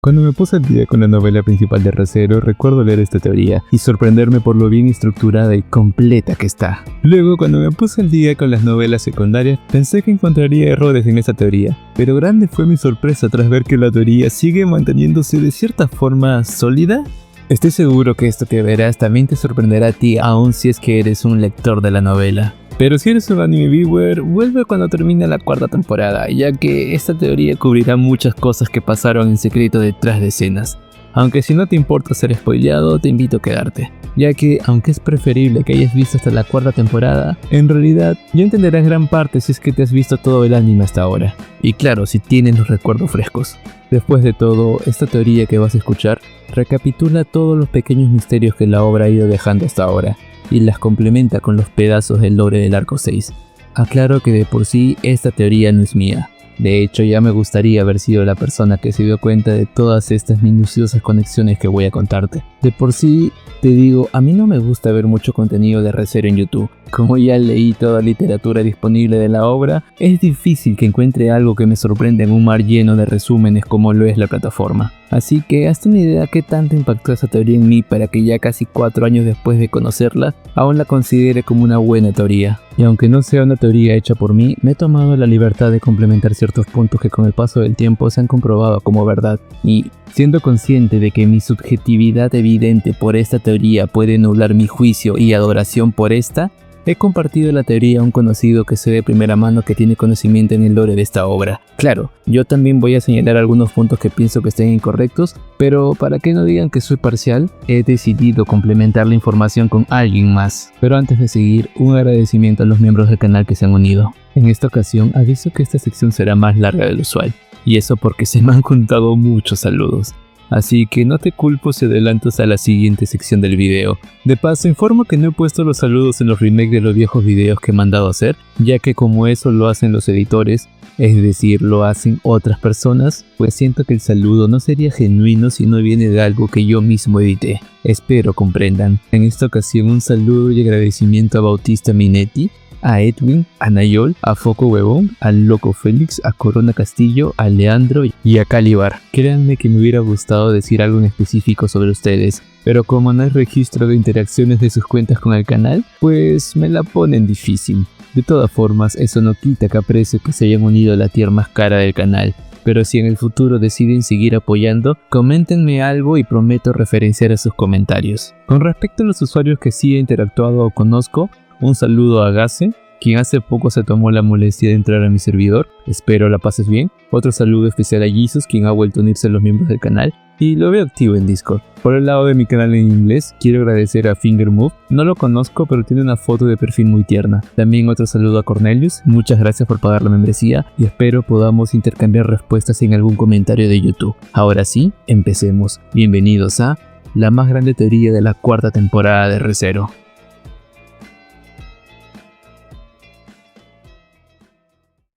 Cuando me puse al día con la novela principal de Re:Zero, recuerdo leer esta teoría y sorprenderme por lo bien estructurada y completa que está. Luego, cuando me puse al día con las novelas secundarias, pensé que encontraría errores en esta teoría, pero grande fue mi sorpresa tras ver que la teoría sigue manteniéndose de cierta forma sólida. Estoy seguro que esto que verás también te sorprenderá a ti, aun si es que eres un lector de la novela. Pero si eres un anime viewer, vuelve cuando termine la cuarta temporada, ya que esta teoría cubrirá muchas cosas que pasaron en secreto detrás de escenas. Aunque si no te importa ser spoileado, te invito a quedarte, ya que aunque es preferible que hayas visto hasta la cuarta temporada, en realidad ya entenderás gran parte si es que te has visto todo el anime hasta ahora. Y claro, si tienes los recuerdos frescos. Después de todo, esta teoría que vas a escuchar recapitula todos los pequeños misterios que la obra ha ido dejando hasta ahora, y las complementa con los pedazos del lore del arco 6. Aclaro que de por sí esta teoría no es mía. De hecho, ya me gustaría haber sido la persona que se dio cuenta de todas estas minuciosas conexiones que voy a contarte. De por sí, te digo, a mí no me gusta ver mucho contenido de Re:Zero en YouTube. Como ya leí toda literatura disponible de la obra, es difícil que encuentre algo que me sorprenda en un mar lleno de resúmenes como lo es la plataforma. Así que hazte una idea qué tanto impactó esa teoría en mí para que ya casi 4 años después de conocerla, aún la considere como una buena teoría. Y aunque no sea una teoría hecha por mí, me he tomado la libertad de complementar ciertos puntos que con el paso del tiempo se han comprobado como verdad. Y siendo consciente de que mi subjetividad evidente por esta teoría puede nublar mi juicio y adoración por esta, he compartido la teoría a un conocido que sé de primera mano que tiene conocimiento en el lore de esta obra. Claro, yo también voy a señalar algunos puntos que pienso que estén incorrectos, pero para que no digan que soy parcial, he decidido complementar la información con alguien más. Pero antes de seguir, un agradecimiento a los miembros del canal que se han unido. En esta ocasión, aviso que esta sección será más larga del usual, y eso porque se me han contado muchos saludos. Así que no te culpo si adelantas a la siguiente sección del video. De paso, informo que no he puesto los saludos en los remakes de los viejos videos que he mandado a hacer, ya que como eso lo hacen los editores, es decir, lo hacen otras personas, pues siento que el saludo no sería genuino si no viene de algo que yo mismo edité. Espero comprendan. En esta ocasión un saludo y agradecimiento a Bautista Minetti, a Edwin, a Nayol, a Foco Huevón, al Loco Félix, a Corona Castillo, a Leandro y a Calibar. Créanme que me hubiera gustado decir algo en específico sobre ustedes, pero como no hay registro de interacciones de sus cuentas con el canal, pues me la ponen difícil. De todas formas, eso no quita que aprecio que se hayan unido a la tier más cara del canal. Pero si en el futuro deciden seguir apoyando, coméntenme algo y prometo referenciar a sus comentarios. Con respecto a los usuarios que sí he interactuado o conozco, un saludo a Gase, quien hace poco se tomó la molestia de entrar a mi servidor, espero la pases bien. Otro saludo especial a Jesus, quien ha vuelto a unirse a los miembros del canal y lo veo activo en Discord. Por el lado de mi canal en inglés, quiero agradecer a Fingermove, no lo conozco pero tiene una foto de perfil muy tierna. También otro saludo a Cornelius, muchas gracias por pagar la membresía y espero podamos intercambiar respuestas en algún comentario de YouTube. Ahora sí, empecemos. Bienvenidos a la más grande teoría de la cuarta temporada de Re:Zero.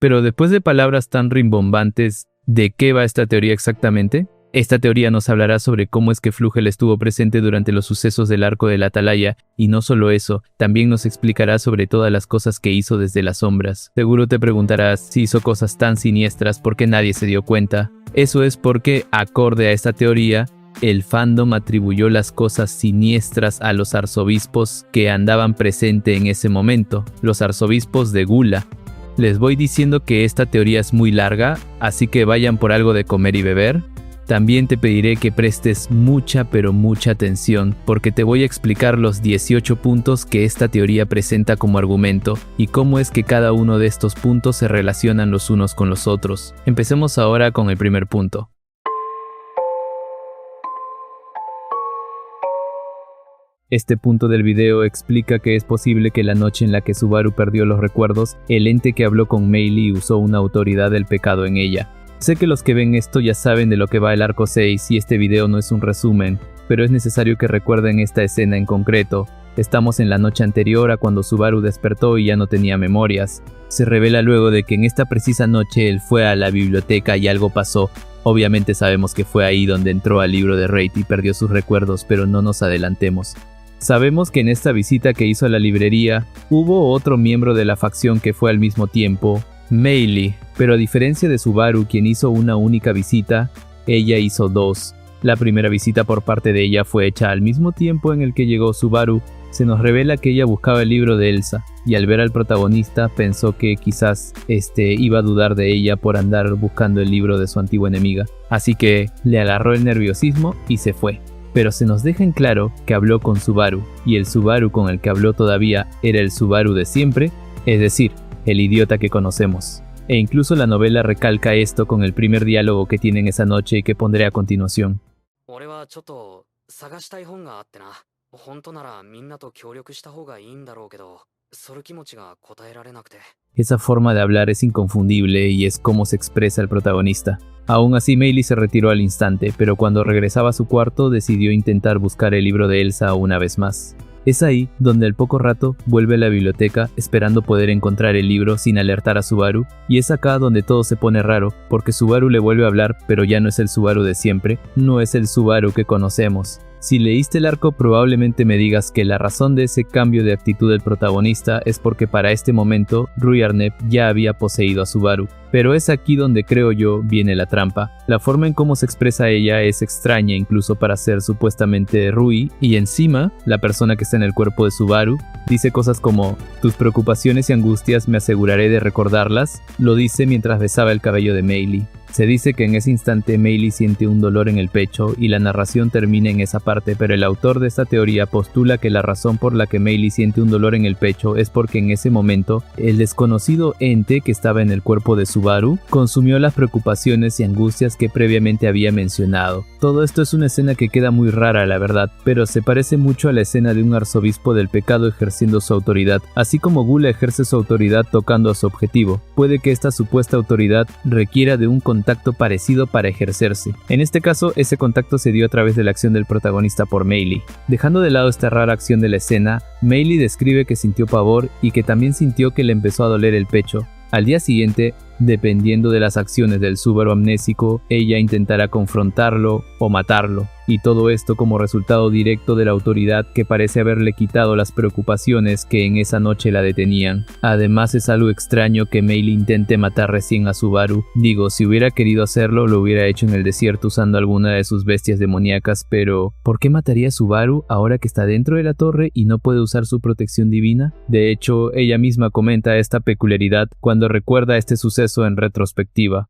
Pero después de palabras tan rimbombantes, ¿de qué va esta teoría exactamente? Esta teoría nos hablará sobre cómo es que Flugel estuvo presente durante los sucesos del arco de la Atalaya, y no solo eso, también nos explicará sobre todas las cosas que hizo desde las sombras. Seguro te preguntarás si hizo cosas tan siniestras porque nadie se dio cuenta. Eso es porque, acorde a esta teoría, el fandom atribuyó las cosas siniestras a los arzobispos que andaban presente en ese momento, los arzobispos de Gula. Les voy diciendo que esta teoría es muy larga, así que vayan por algo de comer y beber. También te pediré que prestes mucha pero mucha atención, porque te voy a explicar los 18 puntos que esta teoría presenta como argumento y cómo es que cada uno de estos puntos se relacionan los unos con los otros. Empecemos ahora con el primer punto. Este punto del video explica que es posible que la noche en la que Subaru perdió los recuerdos, el ente que habló con Meili usó una autoridad del pecado en ella. Sé que los que ven esto ya saben de lo que va el arco 6 y este video no es un resumen, pero es necesario que recuerden esta escena en concreto. Estamos en la noche anterior a cuando Subaru despertó y ya no tenía memorias. Se revela luego de que en esta precisa noche él fue a la biblioteca y algo pasó. Obviamente sabemos que fue ahí donde entró al libro de Raid y perdió sus recuerdos, pero no nos adelantemos. Sabemos que en esta visita que hizo a la librería, hubo otro miembro de la facción que fue al mismo tiempo, Meili, pero a diferencia de Subaru, quien hizo una única visita, ella hizo 2. La primera visita por parte de ella fue hecha al mismo tiempo en el que llegó Subaru. Se nos revela que ella buscaba el libro de Elsa, y al ver al protagonista pensó que quizás iba a dudar de ella por andar buscando el libro de su antigua enemiga. Así que le agarró el nerviosismo y se fue. Pero se nos deja en claro que habló con Subaru, y el Subaru con el que habló todavía era el Subaru de siempre, es decir, el idiota que conocemos. E incluso la novela recalca esto con el primer diálogo que tienen esa noche y que pondré a continuación. Esa forma de hablar es inconfundible y es como se expresa el protagonista. Aún así, Meili se retiró al instante, pero cuando regresaba a su cuarto decidió intentar buscar el libro de Elsa una vez más. Es ahí donde al poco rato vuelve a la biblioteca esperando poder encontrar el libro sin alertar a Subaru, y es acá donde todo se pone raro, porque Subaru le vuelve a hablar, pero ya no es el Subaru de siempre, no es el Subaru que conocemos. Si leíste el arco, probablemente me digas que la razón de ese cambio de actitud del protagonista es porque para este momento Rui Arnep ya había poseído a Subaru. Pero es aquí donde creo yo viene la trampa. La forma en cómo se expresa ella es extraña incluso para ser supuestamente Rui, y encima, la persona que está en el cuerpo de Subaru dice cosas como «Tus preocupaciones y angustias me aseguraré de recordarlas», lo dice mientras besaba el cabello de Meili. Se dice que en ese instante Meili siente un dolor en el pecho y la narración termina en esa parte, pero el autor de esta teoría postula que la razón por la que Meili siente un dolor en el pecho es porque en ese momento el desconocido ente que estaba en el cuerpo de Subaru consumió las preocupaciones y angustias que previamente había mencionado. Todo esto es una escena que queda muy rara, la verdad, pero se parece mucho a la escena de un arzobispo del pecado ejerciendo su autoridad, así como Gula ejerce su autoridad tocando a su objetivo. Puede que esta supuesta autoridad requiera de un contacto parecido para ejercerse. En este caso, ese contacto se dio a través de la acción del protagonista por Meili. Dejando de lado esta rara acción de la escena, Meili describe que sintió pavor y que también sintió que le empezó a doler el pecho. Al día siguiente, dependiendo de las acciones del Subaru amnésico, ella intentará confrontarlo o matarlo. Y todo esto como resultado directo de la autoridad que parece haberle quitado las preocupaciones que en esa noche la detenían. Además es algo extraño que Meili intente matar recién a Subaru. Digo, si hubiera querido hacerlo, lo hubiera hecho en el desierto usando alguna de sus bestias demoníacas, pero ¿por qué mataría a Subaru ahora que está dentro de la torre y no puede usar su protección divina? De hecho, ella misma comenta esta peculiaridad cuando recuerda este suceso en retrospectiva.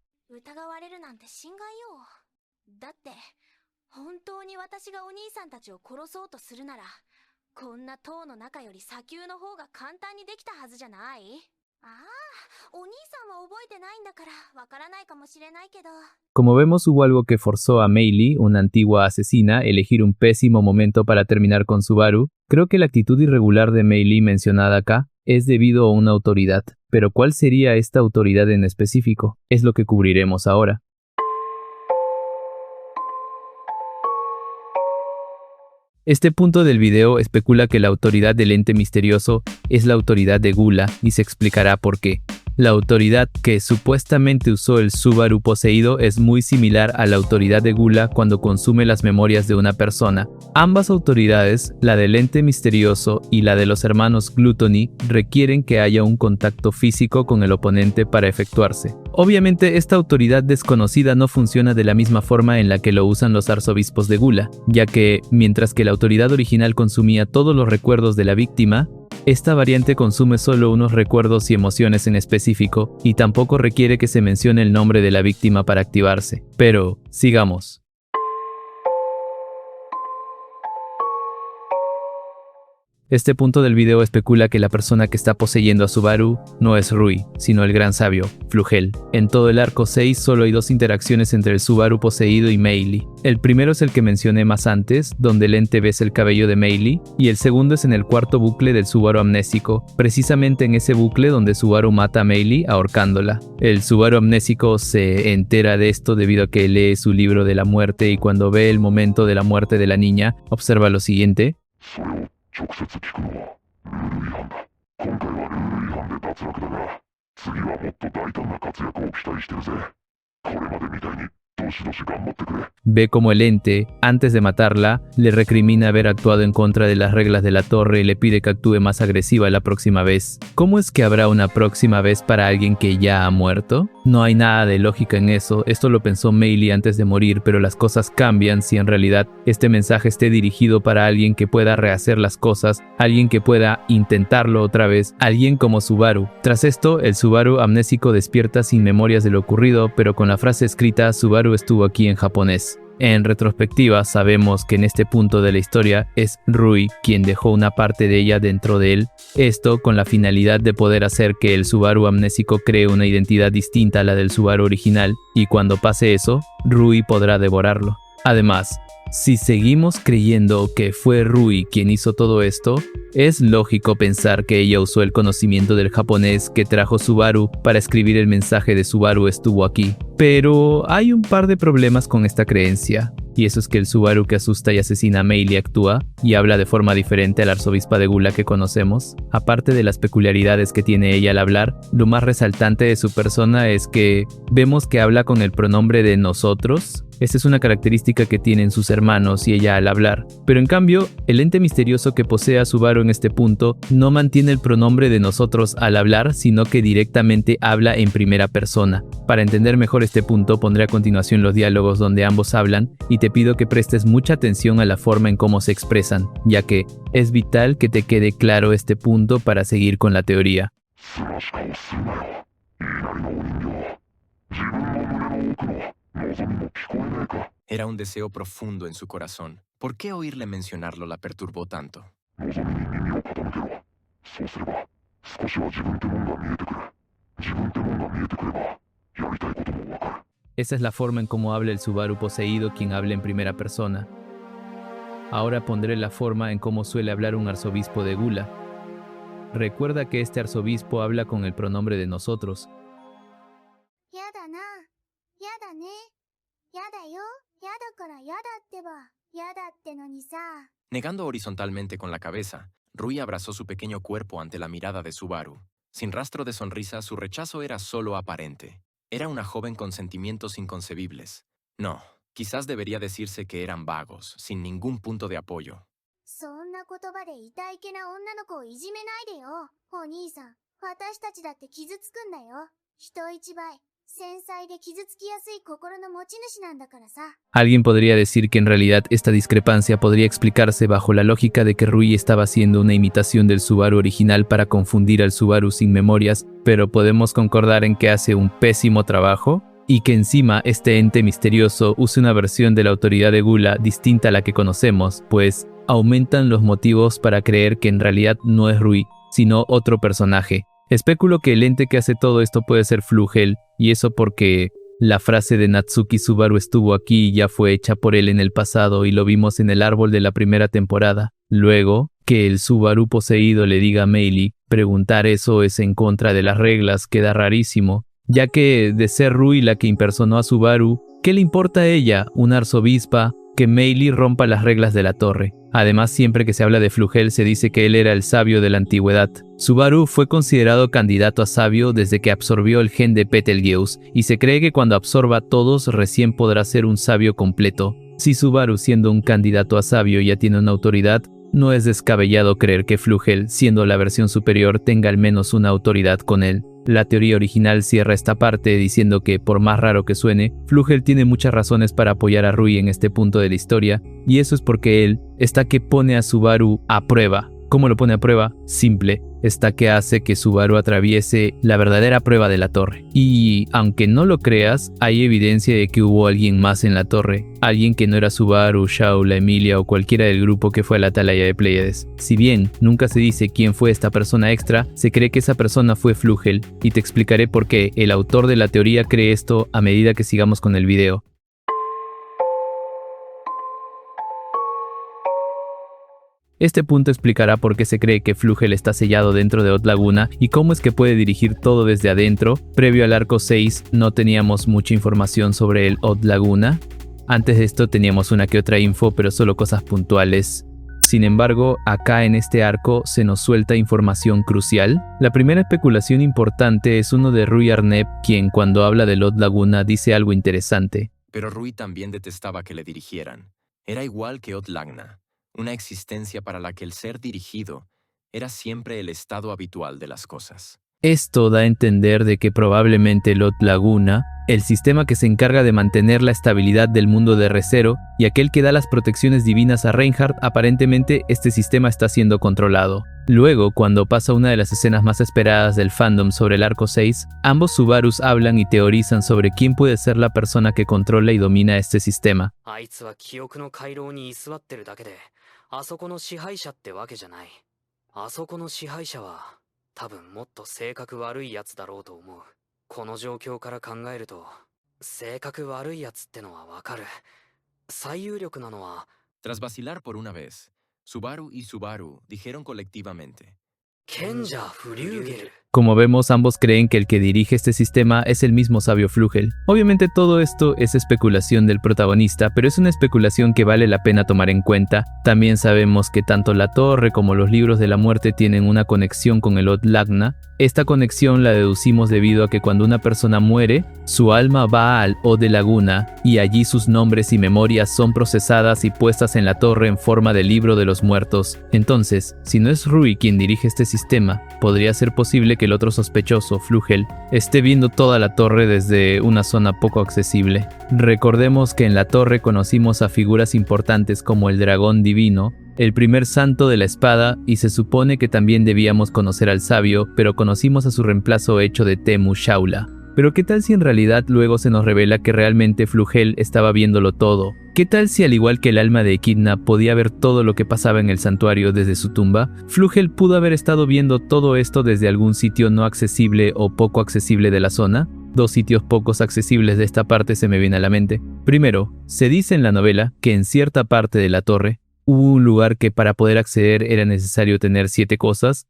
Como vemos, hubo algo que forzó a Meili, una antigua asesina, elegir un pésimo momento para terminar con Subaru. Creo que la actitud irregular de Meili mencionada acá es debido a una autoridad. Pero ¿cuál sería esta autoridad en específico? Es lo que cubriremos ahora. Este punto del video especula que la autoridad del ente misterioso es la autoridad de Gula y se explicará por qué. La autoridad que supuestamente usó el Subaru poseído es muy similar a la autoridad de Gula cuando consume las memorias de una persona. Ambas autoridades, la del ente misterioso y la de los hermanos Gluttony, requieren que haya un contacto físico con el oponente para efectuarse. Obviamente esta autoridad desconocida no funciona de la misma forma en la que lo usan los arzobispos de Gula, ya que, mientras que la autoridad original consumía todos los recuerdos de la víctima, esta variante consume solo unos recuerdos y emociones en específico, y tampoco requiere que se mencione el nombre de la víctima para activarse. Pero, sigamos. Este punto del video especula que la persona que está poseyendo a Subaru no es Rui, sino el gran sabio, Flugel. En todo el arco 6 solo hay 2 interacciones entre el Subaru poseído y Meili. El primero es el que mencioné más antes, donde el ente besa el cabello de Meili, y el segundo es en el cuarto bucle del Subaru amnésico, precisamente en ese bucle donde Subaru mata a Meili ahorcándola. El Subaru amnésico se entera de esto debido a que lee su libro de la muerte y cuando ve el momento de la muerte de la niña, observa lo siguiente. Ve como el ente, antes de matarla, le recrimina haber actuado en contra de las reglas de la torre y le pide que actúe más agresiva la próxima vez. ¿Cómo es que habrá una próxima vez para alguien que ya ha muerto? No hay nada de lógica en eso, esto lo pensó Meili antes de morir, pero las cosas cambian si en realidad este mensaje esté dirigido para alguien que pueda rehacer las cosas, alguien que pueda intentarlo otra vez, alguien como Subaru. Tras esto, el Subaru amnésico despierta sin memorias de lo ocurrido, pero con la frase escrita Subaru estuvo aquí en japonés. En retrospectiva, sabemos que en este punto de la historia es Rui quien dejó una parte de ella dentro de él, esto con la finalidad de poder hacer que el Subaru amnésico cree una identidad distinta a la del Subaru original, y cuando pase eso, Rui podrá devorarlo. Además, si seguimos creyendo que fue Rui quien hizo todo esto, es lógico pensar que ella usó el conocimiento del japonés que trajo Subaru para escribir el mensaje de Subaru estuvo aquí. Pero hay un par de problemas con esta creencia, y eso es que el Subaru que asusta y asesina a Meili actúa y habla de forma diferente al arzobispo de Gula que conocemos. Aparte de las peculiaridades que tiene ella al hablar, lo más resaltante de su persona es que vemos que habla con el pronombre de nosotros. Esta es una característica que tienen sus hermanos y ella al hablar. Pero en cambio, el ente misterioso que posee a Subaru en este punto no mantiene el pronombre de nosotros al hablar, sino que directamente habla en primera persona. Para entender mejor este punto, pondré a continuación los diálogos donde ambos hablan y te pido que prestes mucha atención a la forma en cómo se expresan, ya que es vital que te quede claro este punto para seguir con la teoría. Era un deseo profundo en su corazón. ¿Por qué oírle mencionarlo la perturbó tanto? Esa es la forma en cómo habla el Subaru poseído, quien habla en primera persona. Ahora pondré la forma en cómo suele hablar un arzobispo de Gula. Recuerda que este arzobispo habla con el pronombre de nosotros. Negando horizontalmente con la cabeza, Rui abrazó su pequeño cuerpo ante la mirada de Subaru. Sin rastro de sonrisa, su rechazo era solo aparente. Era una joven con sentimientos inconcebibles. No, quizás debería decirse que eran vagos, sin ningún punto de apoyo. Alguien podría decir que en realidad esta discrepancia podría explicarse bajo la lógica de que Rui estaba haciendo una imitación del Subaru original para confundir al Subaru sin memorias, pero podemos concordar en que hace un pésimo trabajo y que encima este ente misterioso use una versión de la autoridad de Gula distinta a la que conocemos, pues aumentan los motivos para creer que en realidad no es Rui, sino otro personaje. Especulo que el ente que hace todo esto puede ser Flugel, y eso porque la frase de Natsuki Subaru estuvo aquí y ya fue hecha por él en el pasado y lo vimos en el árbol de la primera temporada. Luego, que el Subaru poseído le diga a Meili, preguntar eso es en contra de las reglas, queda rarísimo, ya que de ser Rui la que impersonó a Subaru, ¿qué le importa a ella, una arzobispa, que Meili rompa las reglas de la torre? Además, siempre que se habla de Flugel se dice que él era el sabio de la antigüedad. Subaru fue considerado candidato a sabio desde que absorbió el gen de Betelgeuse, y se cree que cuando absorba todos recién podrá ser un sabio completo. Si Subaru siendo un candidato a sabio ya tiene una autoridad, no es descabellado creer que Flugel, siendo la versión superior, tenga al menos una autoridad con él. La teoría original cierra esta parte diciendo que, por más raro que suene, Flugel tiene muchas razones para apoyar a Rui en este punto de la historia, y eso es porque él está que pone a Subaru a prueba. ¿Cómo lo pone a prueba? Simple, está que hace que Subaru atraviese la verdadera prueba de la torre. Y aunque no lo creas, hay evidencia de que hubo alguien más en la torre, alguien que no era Subaru, Shaula, Emilia o cualquiera del grupo que fue a la atalaya de Pleiades. Si bien nunca se dice quién fue esta persona extra, se cree que esa persona fue Flugel, y te explicaré por qué el autor de la teoría cree esto a medida que sigamos con el video. Este punto explicará por qué se cree que Flugel está sellado dentro de Odd Laguna y cómo es que puede dirigir todo desde adentro. Previo al arco 6 no teníamos mucha información sobre el Odd Laguna. Antes de esto teníamos una que otra info, pero solo cosas puntuales. Sin embargo, acá en este arco se nos suelta información crucial. La primera especulación importante es uno de Rui Arnep, quien cuando habla del Odd Laguna dice algo interesante. Pero Rui también detestaba que le dirigieran. Era igual que Odd Lagna, una existencia para la que el ser dirigido era siempre el estado habitual de las cosas. Esto da a entender de que probablemente Lot Laguna, el sistema que se encarga de mantener la estabilidad del mundo de Re:Zero y aquel que da las protecciones divinas a Reinhardt, aparentemente este sistema está siendo controlado. Luego, cuando pasa una de las escenas más esperadas del fandom sobre el arco 6, ambos Subarus hablan y teorizan sobre quién puede ser la persona que controla y domina este sistema. Tras vacilar por una vez, Subaru y Subaru dijeron colectivamente: Como vemos, ambos creen que el que dirige este sistema es el mismo sabio Flugel. Obviamente todo esto es especulación del protagonista, pero es una especulación que vale la pena tomar en cuenta. También sabemos que tanto la torre como los libros de la muerte tienen una conexión con el Lot Lagna. Esta conexión la deducimos debido a que cuando una persona muere, su alma va al O de Laguna y allí sus nombres y memorias son procesadas y puestas en la torre en forma de libro de los muertos. Entonces, si no es Rui quien dirige este sistema, podría ser posible que el otro sospechoso, Flugel, esté viendo toda la torre desde una zona poco accesible. Recordemos que en la torre conocimos a figuras importantes como el dragón divino, el primer santo de la espada, y se supone que también debíamos conocer al sabio, pero conocimos a su reemplazo hecho de Temu Shaula. Pero ¿qué tal si en realidad luego se nos revela que realmente Flugel estaba viéndolo todo? ¿Qué tal si al igual que el alma de Echidna podía ver todo lo que pasaba en el santuario desde su tumba? Flugel pudo haber estado viendo todo esto desde algún sitio no accesible o poco accesible de la zona. Dos sitios pocos accesibles de esta parte se me viene a la mente. Primero, se dice en la novela que en cierta parte de la torre hubo un lugar que para poder acceder era necesario tener 7 cosas.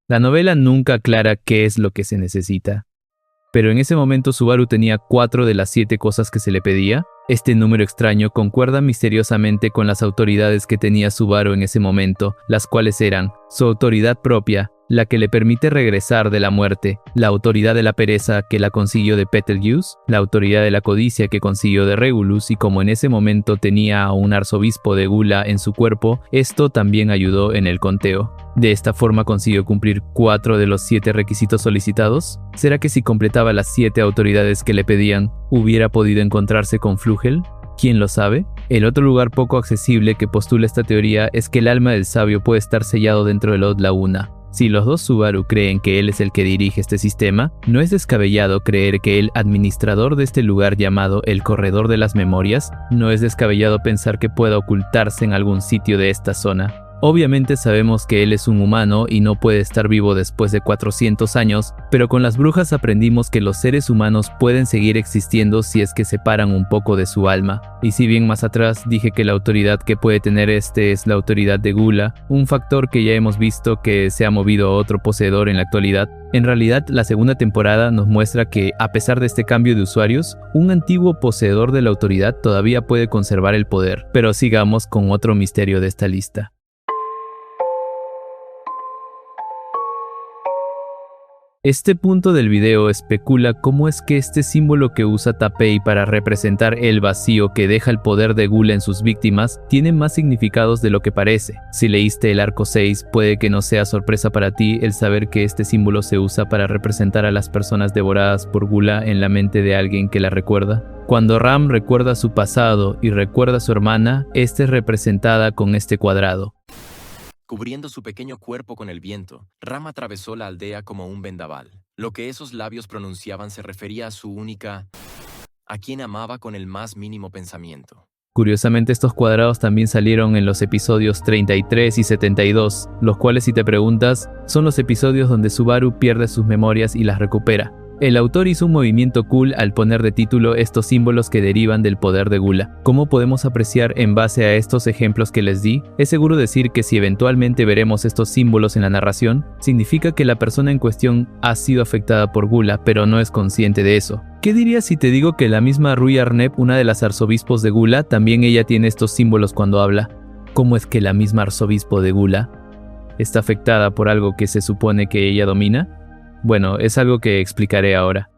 La novela nunca aclara qué es lo que se necesita. Pero en ese momento Subaru tenía 4 de las 7 cosas que se le pedía. Este número extraño concuerda misteriosamente con las autoridades que tenía Subaru en ese momento, las cuales eran su autoridad propia, la que le permite regresar de la muerte, la autoridad de la pereza que la consiguió de Betelgeuse, la autoridad de la codicia que consiguió de Regulus, y como en ese momento tenía a un arzobispo de Gula en su cuerpo, esto también ayudó en el conteo. De esta forma consiguió cumplir 4 de los 7 requisitos solicitados. ¿Será que si completaba las 7 autoridades que le pedían, hubiera podido encontrarse con Flugel? ¿Quién lo sabe? El otro lugar poco accesible que postula esta teoría es que el alma del sabio puede estar sellado dentro del Lot Laguna. Si los dos Subaru creen que él es el que dirige este sistema, no es descabellado creer que el administrador de este lugar llamado el Corredor de las Memorias, no es descabellado pensar que pueda ocultarse en algún sitio de esta zona. Obviamente sabemos que él es un humano y no puede estar vivo después de 400 años, pero con las brujas aprendimos que los seres humanos pueden seguir existiendo si es que separan un poco de su alma. Y si bien más atrás dije que la autoridad que puede tener este es la autoridad de Gula, un factor que ya hemos visto que se ha movido a otro poseedor en la actualidad, en realidad la segunda temporada nos muestra que, a pesar de este cambio de usuarios, un antiguo poseedor de la autoridad todavía puede conservar el poder. Pero sigamos con otro misterio de esta lista. Este punto del video especula cómo es que este símbolo que usa Tapei para representar el vacío que deja el poder de Gula en sus víctimas tiene más significados de lo que parece. Si leíste el arco 6, puede que no sea sorpresa para ti el saber que este símbolo se usa para representar a las personas devoradas por Gula en la mente de alguien que la recuerda. Cuando Ram recuerda su pasado y recuerda a su hermana, esta es representada con este cuadrado. Cubriendo su pequeño cuerpo con el viento, Ram atravesó la aldea como un vendaval. Lo que esos labios pronunciaban se refería a su única, a quien amaba con el más mínimo pensamiento. Curiosamente, estos cuadrados también salieron en los episodios 33 y 72, los cuales, si te preguntas, son los episodios donde Subaru pierde sus memorias y las recupera. El autor hizo un movimiento cool al poner de título estos símbolos que derivan del poder de Gula. ¿Cómo podemos apreciar en base a estos ejemplos que les di? Es seguro decir que si eventualmente veremos estos símbolos en la narración, significa que la persona en cuestión ha sido afectada por Gula, pero no es consciente de eso. ¿Qué dirías si te digo que la misma Rui Arnep, una de las arzobispos de Gula, también ella tiene estos símbolos cuando habla? ¿Cómo es que la misma arzobispo de Gula está afectada por algo que se supone que ella domina? Bueno, es algo que explicaré ahora.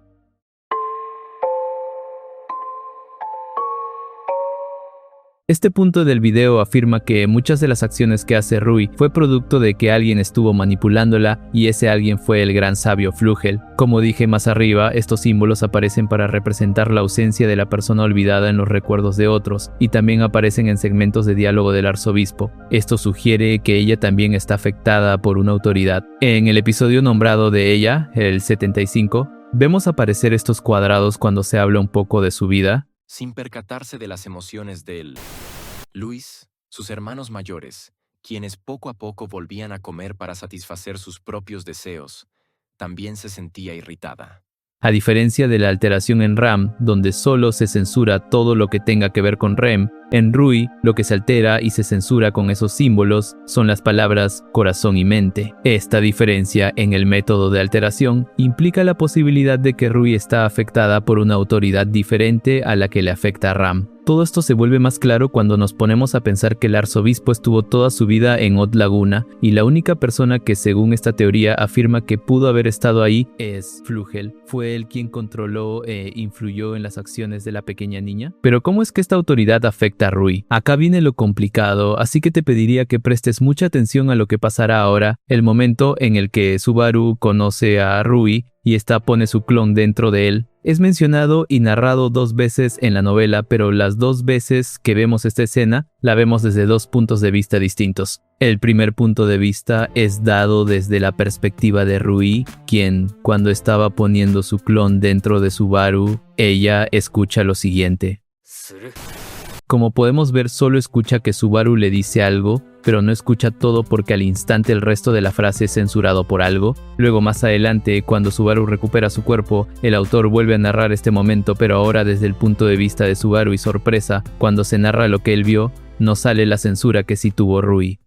Este punto del video afirma que muchas de las acciones que hace Rui fue producto de que alguien estuvo manipulándola y ese alguien fue el gran sabio Flugel. Como dije más arriba, estos símbolos aparecen para representar la ausencia de la persona olvidada en los recuerdos de otros y también aparecen en segmentos de diálogo del arzobispo. Esto sugiere que ella también está afectada por una autoridad. En el episodio nombrado de ella, el 75, vemos aparecer estos cuadrados cuando se habla un poco de su vida. Sin percatarse de las emociones de Luis, sus hermanos mayores, quienes poco a poco volvían a comer para satisfacer sus propios deseos, también se sentía irritada. A diferencia de la alteración en Ram, donde solo se censura todo lo que tenga que ver con Rem, en Rui lo que se altera y se censura con esos símbolos son las palabras corazón y mente. Esta diferencia en el método de alteración implica la posibilidad de que Rui está afectada por una autoridad diferente a la que le afecta a Ram. Todo esto se vuelve más claro cuando nos ponemos a pensar que el arzobispo estuvo toda su vida en Odd Laguna y la única persona que según esta teoría afirma que pudo haber estado ahí es Flugel. ¿Fue él quien controló e influyó en las acciones de la pequeña niña? Pero ¿cómo es que esta autoridad afecta a Rui? Acá viene lo complicado, así que te pediría que prestes mucha atención a lo que pasará ahora, el momento en el que Subaru conoce a Rui y esta pone su clon dentro de él. Es mencionado y narrado 2 veces en la novela, pero las 2 veces que vemos esta escena, la vemos desde 2 puntos de vista distintos. El primer punto de vista es dado desde la perspectiva de Rui, quien, cuando estaba poniendo su clon dentro de Subaru, ella escucha lo siguiente. Como podemos ver, solo escucha que Subaru le dice algo, pero no escucha todo porque al instante el resto de la frase es censurado por algo. Luego más adelante, cuando Subaru recupera su cuerpo, el autor vuelve a narrar este momento, pero ahora desde el punto de vista de Subaru y sorpresa, cuando se narra lo que él vio, no sale la censura que sí tuvo Rui.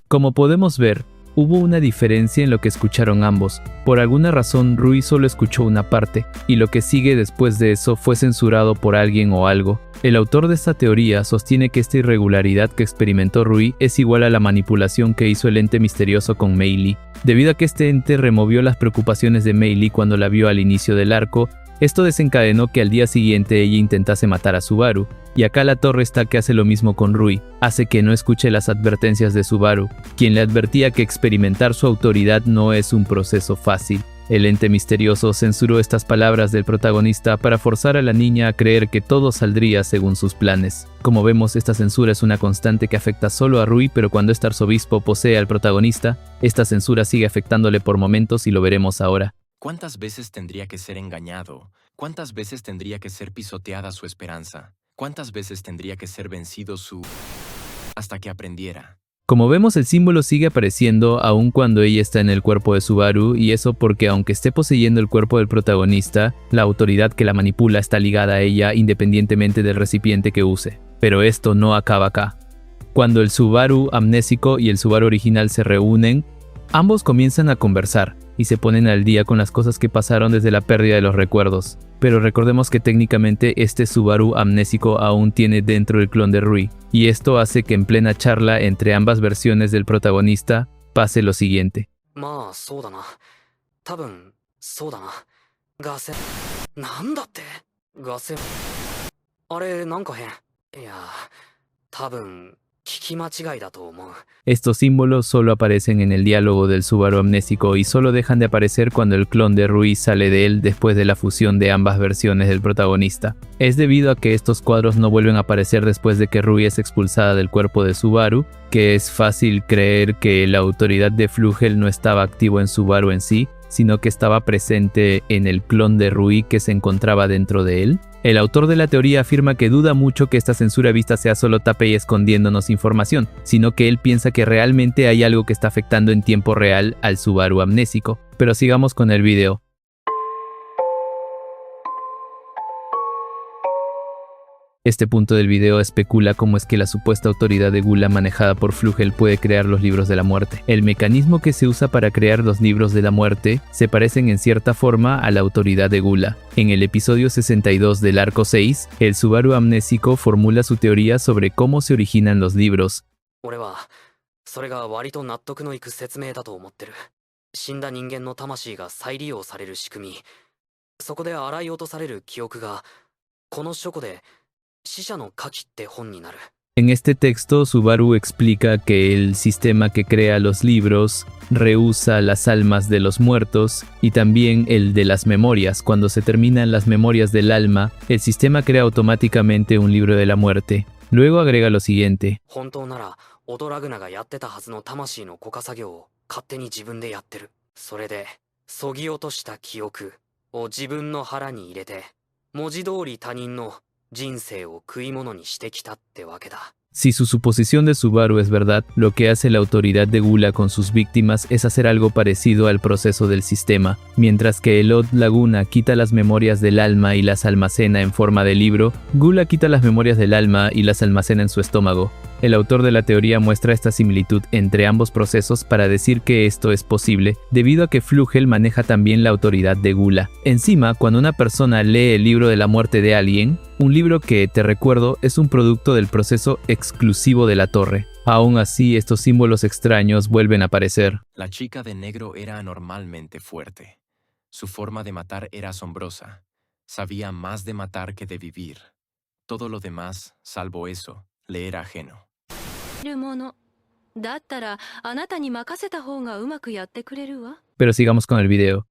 Como podemos ver, hubo una diferencia en lo que escucharon ambos. Por alguna razón, Rui solo escuchó una parte, y lo que sigue después de eso fue censurado por alguien o algo. El autor de esta teoría sostiene que esta irregularidad que experimentó Rui es igual a la manipulación que hizo el ente misterioso con Mei Lee. Debido a que este ente removió las preocupaciones de Mei Lee cuando la vio al inicio del arco, esto desencadenó que al día siguiente ella intentase matar a Subaru, y acá la torre está que hace lo mismo con Rui, hace que no escuche las advertencias de Subaru, quien le advertía que experimentar su autoridad no es un proceso fácil. El ente misterioso censuró estas palabras del protagonista para forzar a la niña a creer que todo saldría según sus planes. Como vemos, esta censura es una constante que afecta solo a Rui, pero cuando este arzobispo posee al protagonista, esta censura sigue afectándole por momentos y lo veremos ahora. ¿Cuántas veces tendría que ser engañado? ¿Cuántas veces tendría que ser pisoteada su esperanza? ¿Cuántas veces tendría que ser vencido hasta que aprendiera? Como vemos, el símbolo sigue apareciendo aun cuando ella está en el cuerpo de Subaru, y eso porque aunque esté poseyendo el cuerpo del protagonista, la autoridad que la manipula está ligada a ella independientemente del recipiente que use. Pero esto no acaba acá. Cuando el Subaru amnésico y el Subaru original se reúnen, ambos comienzan a conversar y se ponen al día con las cosas que pasaron desde la pérdida de los recuerdos. Pero recordemos que técnicamente este Subaru amnésico aún tiene dentro el clon de Rui, y esto hace que en plena charla entre ambas versiones del protagonista pase lo siguiente. Estos símbolos solo aparecen en el diálogo del Subaru amnésico y solo dejan de aparecer cuando el clon de Rui sale de él después de la fusión de ambas versiones del protagonista. Es debido a que estos cuadros no vuelven a aparecer después de que Rui es expulsada del cuerpo de Subaru, que es fácil creer que la autoridad de Flugel no estaba activo en Subaru en sí, sino que estaba presente en el clon de Rui que se encontraba dentro de él. El autor de la teoría afirma que duda mucho que esta censura vista sea solo tape escondiéndonos información, sino que él piensa que realmente hay algo que está afectando en tiempo real al Subaru amnésico. Pero sigamos con el video. Este punto del video especula cómo es que la supuesta autoridad de Gula manejada por Flugel puede crear los libros de la muerte. El mecanismo que se usa para crear los libros de la muerte se parecen en cierta forma a la autoridad de Gula. En el episodio 62 del arco 6, el Subaru amnésico formula su teoría sobre cómo se originan los libros. 俺は、それが割と納得のいく説明だと思ってる。死んだ人間の魂が再利用される仕組み。そこで洗い落とされる記憶が、この書庫で死者の書きって本になる。En este texto, Subaru explica que el sistema que crea los libros rehúsa las almas de los muertos y también el de las memorias. Cuando se terminan las memorias del alma, el sistema crea automáticamente un libro de la muerte. Luego agrega lo siguiente. 本当なら、オドラグナがやってたはずの魂の固化作業を勝手に自分でやってる。それで、そぎ落とした記憶を自分の腹に入れて、文字通り他人の人生を食い物にしてきたってわけだ。Si su suposición de Subaru es verdad, lo que hace la autoridad de Gula con sus víctimas es hacer algo parecido al proceso del sistema. Mientras que Elod Laguna quita las memorias del alma y las almacena en forma de libro, Gula quita las memorias del alma y las almacena en su estómago. El autor de la teoría muestra esta similitud entre ambos procesos para decir que esto es posible, debido a que Flugel maneja también la autoridad de Gula. Encima, cuando una persona lee el libro de la muerte de alguien, un libro que, te recuerdo, es un producto del proceso exclusivo de la torre. Aún así, estos símbolos extraños vuelven a aparecer. La chica de negro era anormalmente fuerte. Su forma de matar era asombrosa. Sabía más de matar que de vivir. Todo lo demás, salvo eso, le era ajeno. るものだったらあなたに任せた方がうまくやってくれるわ。 Pero sigamos con el video.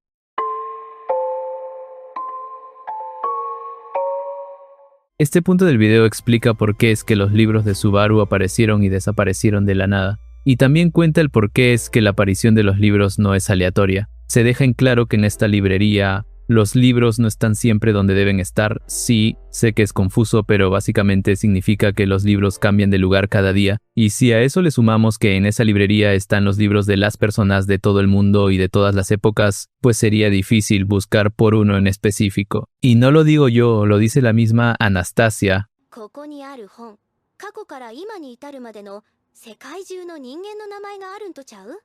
Este punto del video explica por qué es que los libros de Subaru aparecieron y desaparecieron de la nada. Y también cuenta el por qué es que la aparición de los libros no es aleatoria. Se deja en claro que en esta librería los libros no están siempre donde deben estar. Sí, sé que es confuso, pero básicamente significa que los libros cambian de lugar cada día. Y si a eso le sumamos que en esa librería están los libros de las personas de todo el mundo y de todas las épocas, pues sería difícil buscar por uno en específico. Y no lo digo yo, lo dice la misma Anastasia. ここにある本、過去から今に至るまでの世界中の人間の名前があるんとちゃう？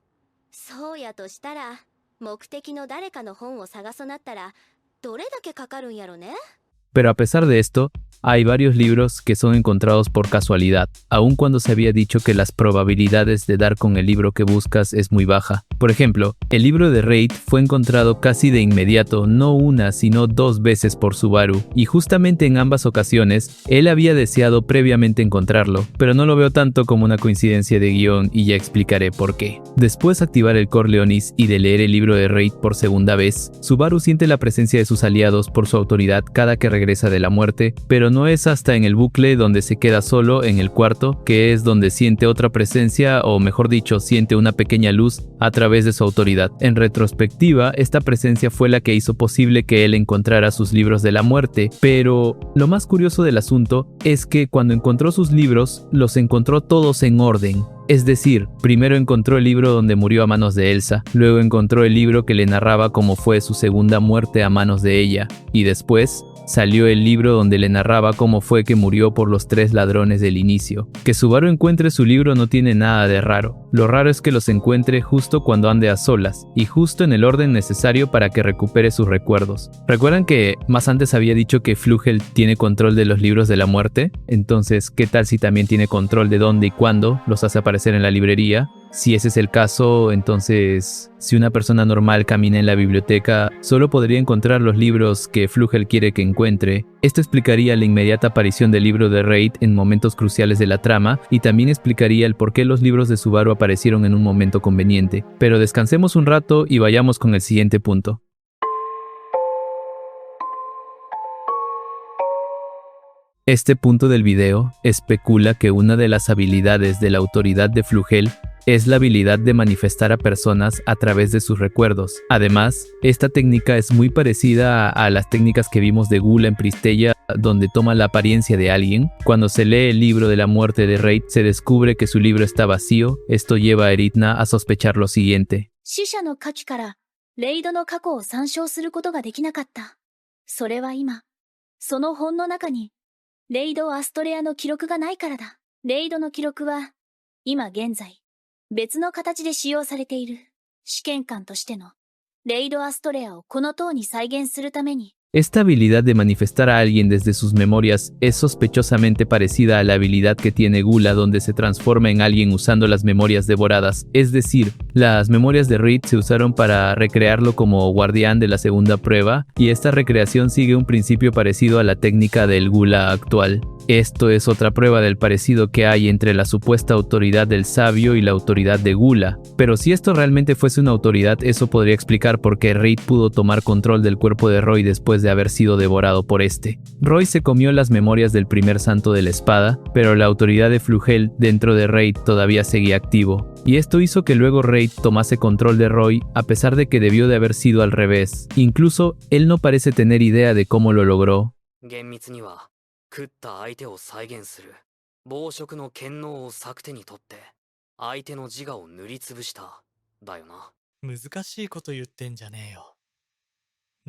そうやとしたら、目的の誰かの本を探そなったら、どれだけかかるんやろね？ Pero a pesar de esto, hay varios libros que son encontrados por casualidad, aun cuando se había dicho que las probabilidades de dar con el libro que buscas es muy baja. Por ejemplo, el libro de Raid fue encontrado casi de inmediato, no una sino 2 veces por Subaru, y justamente en ambas ocasiones, él había deseado previamente encontrarlo, pero no lo veo tanto como una coincidencia de guión y ya explicaré por qué. Después de activar el Corleonis y de leer el libro de Raid por segunda vez, Subaru siente la presencia de sus aliados por su autoridad cada que regresa de la muerte, pero no es hasta en el bucle donde se queda solo en el cuarto, que es donde siente otra presencia, o mejor dicho, siente una pequeña luz a través de su autoridad. En retrospectiva, esta presencia fue la que hizo posible que él encontrara sus libros de la muerte, pero lo más curioso del asunto es que cuando encontró sus libros, los encontró todos en orden. Es decir, primero encontró el libro donde murió a manos de Elsa, luego encontró el libro que le narraba cómo fue su segunda muerte a manos de ella, y después salió el libro donde le narraba cómo fue que murió por los 3 ladrones del inicio. Que Subaru encuentre su libro no tiene nada de raro. Lo raro es que los encuentre justo cuando ande a solas, y justo en el orden necesario para que recupere sus recuerdos. ¿Recuerdan que más antes había dicho que Flugel tiene control de los libros de la muerte? Entonces, ¿qué tal si también tiene control de dónde y cuándo los hace aparecer en la librería? Si ese es el caso, entonces, si una persona normal camina en la biblioteca, solo podría encontrar los libros que Flugel quiere que encuentre. Esto explicaría la inmediata aparición del libro de Raid en momentos cruciales de la trama, y también explicaría el por qué los libros de Subaru aparecieron en un momento conveniente. Pero descansemos un rato y vayamos con el siguiente punto. Este punto del video especula que una de las habilidades de la autoridad de Flugel es la habilidad de manifestar a personas a través de sus recuerdos. Además, esta técnica es muy parecida a las técnicas que vimos de Gula en Pristella, donde toma la apariencia de alguien. Cuando se lee el libro de la muerte de Raid, se descubre que su libro está vacío. Esto lleva a Eritna a sospechar lo siguiente. 死者の書きからレイドの過去を参照することができなかった。それは今、その本の中にレイド・アストレアの記録がないからだ。レイドの記録は今現在別の形で使用されている。試験官としてのレイド・アストレアをこの塔に再現するために Esta habilidad de manifestar a alguien desde sus memorias es sospechosamente parecida a la habilidad que tiene Gula, donde se transforma en alguien usando las memorias devoradas. Es decir, las memorias de Reed se usaron para recrearlo como guardián de la segunda prueba, y esta recreación sigue un principio parecido a la técnica del Gula actual. Esto es otra prueba del parecido que hay entre la supuesta autoridad del sabio y la autoridad de Gula. Pero si esto realmente fuese una autoridad, eso podría explicar por qué Reed pudo tomar control del cuerpo de Roy después de haber sido devorado por este. Roy se comió las memorias del primer santo de la espada, pero la autoridad de Flugel dentro de Reed todavía seguía activo. Y esto hizo que luego Reid tomase control de Roy, a pesar de que debió de haber sido al revés. Incluso, él no parece tener idea de cómo lo logró. 厳密には食った相手を再現する暴食の権能を策手にとって相手の自我を塗りつぶしただよな。難しいこと言ってんじゃねえよ。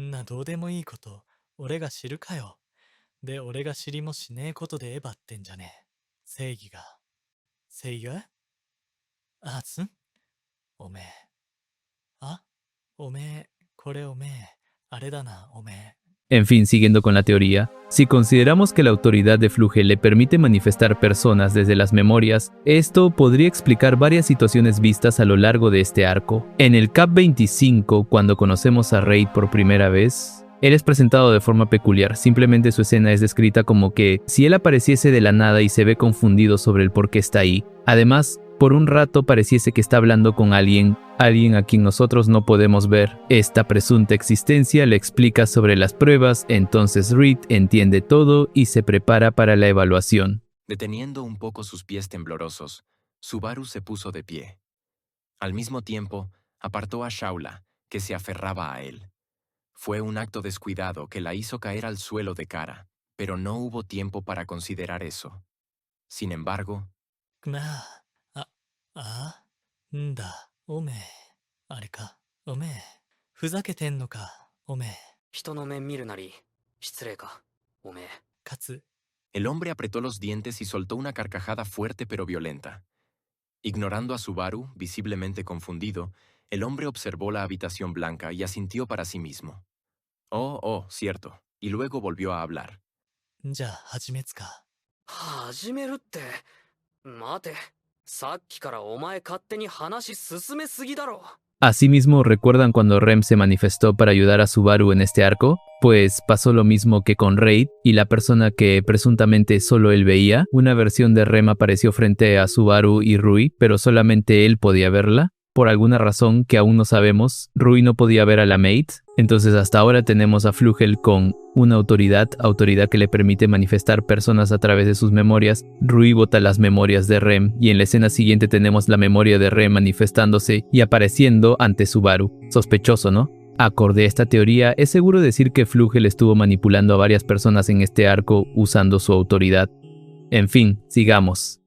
んなどうでもいいこと俺が知るかよ。で俺が知りもしねえことでエヴァってんじゃねえ。正義が。正義があつんおめえ。あおめえ。これおめえ。あれだなおめえ。En fin, siguiendo con la teoría, si consideramos que la autoridad de Flugel le permite manifestar personas desde las memorias, esto podría explicar varias situaciones vistas a lo largo de este arco. En el Cap 25, cuando conocemos a Reid por primera vez, él es presentado de forma peculiar. Simplemente su escena es descrita como que si él apareciese de la nada y se ve confundido sobre el por qué está ahí. Además, por un rato pareciese que está hablando con alguien a quien nosotros no podemos ver. Esta presunta existencia le explica sobre las pruebas, entonces Reed entiende todo y se prepara para la evaluación. Deteniendo un poco sus pies temblorosos, Subaru se puso de pie. Al mismo tiempo, apartó a Shaula, que se aferraba a él. Fue un acto descuidado que la hizo caer al suelo de cara, pero no hubo tiempo para considerar eso. Sin embargo, んだ、おめえ。あれか、おめえ。ふざけてんのか、おめえ。人の面見るなり失礼かおめえ。かつ、 el hombre apretó los dientes y soltó una carcajada fuerte pero violenta. Ignorando a Subaru, visiblemente confundido, el hombre observó la habitación blanca y asintió para sí mismo. Oh, cierto. Y luego volvió a hablar. じゃあ始めつか。始めるって待て、さっきからお前勝手に話進めすぎだろ。 Asimismo, ¿recuerdan cuando Rem se manifestó para ayudar a Subaru en este arco? Pues pasó lo mismo que con Reid, y la persona que presuntamente solo él veía, una versión de Rem apareció frente a Subaru y Rui, pero solamente él podía verla. Por alguna razón que aún no sabemos, Rui no podía ver a la Maid. Entonces hasta ahora tenemos a Flugel con una autoridad que le permite manifestar personas a través de sus memorias. Rui bota las memorias de Rem, y en la escena siguiente tenemos la memoria de Rem manifestándose y apareciendo ante Subaru. Sospechoso, ¿no? Acorde a esta teoría, es seguro decir que Flugel estuvo manipulando a varias personas en este arco usando su autoridad. En fin, sigamos.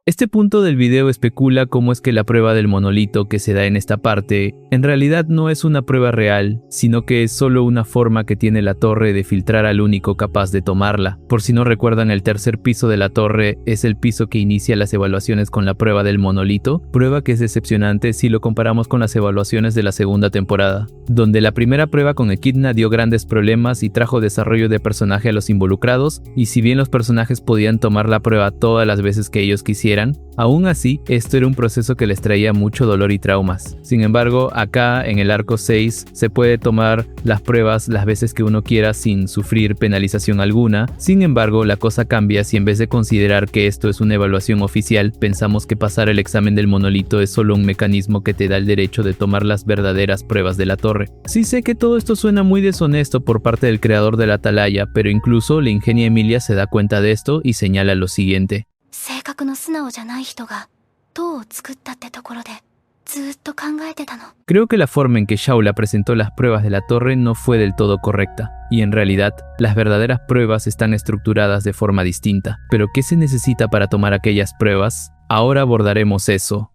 Este punto del video especula cómo es que la prueba del monolito que se da en esta parte en realidad no es una prueba real, sino que es solo una forma que tiene la torre de filtrar al único capaz de tomarla. Por si no recuerdan, el tercer piso de la torre es el piso que inicia las evaluaciones con la prueba del monolito, prueba que es decepcionante si lo comparamos con las evaluaciones de la segunda temporada, donde la primera prueba con Echidna dio grandes problemas y trajo desarrollo de personaje a los involucrados, y si bien los personajes podían tomar la prueba todas las veces que ellos quisieran, aún así, esto era un proceso que les traía mucho dolor y traumas. Sin embargo, acá en el arco 6 se puede tomar las pruebas las veces que uno quiera sin sufrir penalización alguna. Sin embargo, la cosa cambia si en vez de considerar que esto es una evaluación oficial, pensamos que pasar el examen del monolito es solo un mecanismo que te da el derecho de tomar las verdaderas pruebas de la torre. Sí sé que todo esto suena muy deshonesto por parte del creador de la atalaya, pero incluso la ingenia Emilia se da cuenta de esto y señala lo siguiente. 性格の素直じゃない人が塔を作ったってところでずっと考えてたの。 Creo que la forma en que Shaula presentó las pruebas de la torre no fue del todo correcta, y en realidad, las verdaderas pruebas están estructuradas de forma distinta. ¿Pero qué se necesita para tomar aquellas pruebas? Ahora abordaremos eso.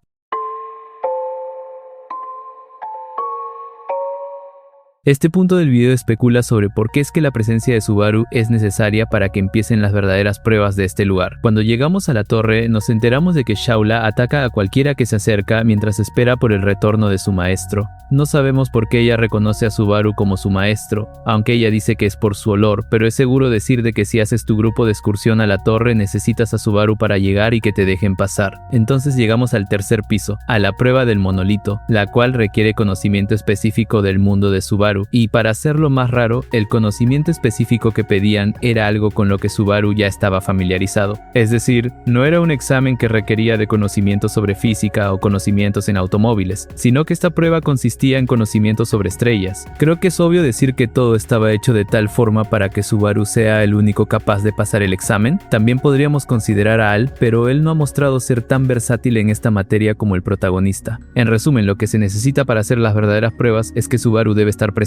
Este punto del video especula sobre por qué es que la presencia de Subaru es necesaria para que empiecen las verdaderas pruebas de este lugar. Cuando llegamos a la torre, nos enteramos de que Shaula ataca a cualquiera que se acerca mientras espera por el retorno de su maestro. No sabemos por qué ella reconoce a Subaru como su maestro, aunque ella dice que es por su olor, pero es seguro decir de que si haces tu grupo de excursión a la torre necesitas a Subaru para llegar y que te dejen pasar. Entonces llegamos al tercer piso, a la prueba del monolito, la cual requiere conocimiento específico del mundo de Subaru. Y para hacerlo más raro, el conocimiento específico que pedían era algo con lo que Subaru ya estaba familiarizado. Es decir, no era un examen que requería de conocimiento sobre física o conocimientos en automóviles, sino que esta prueba consistía en conocimientos sobre estrellas. Creo que es obvio decir que todo estaba hecho de tal forma para que Subaru sea el único capaz de pasar el examen. También podríamos considerar a Al, pero él no ha mostrado ser tan versátil en esta materia como el protagonista. En resumen, lo que se necesita para hacer las verdaderas pruebas es que Subaru debe estar presente.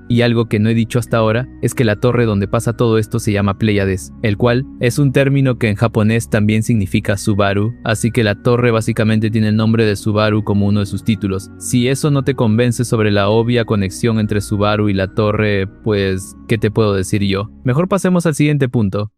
Y algo que no he dicho hasta ahora es que la torre donde pasa todo esto se llama Pléyades, el cual es un término que en japonés también significa Subaru, así que la torre básicamente tiene el nombre de Subaru como uno de sus títulos. Si eso no te convence sobre la obvia conexión entre Subaru y la torre, pues, ¿qué te puedo decir yo? Mejor pasemos al siguiente punto.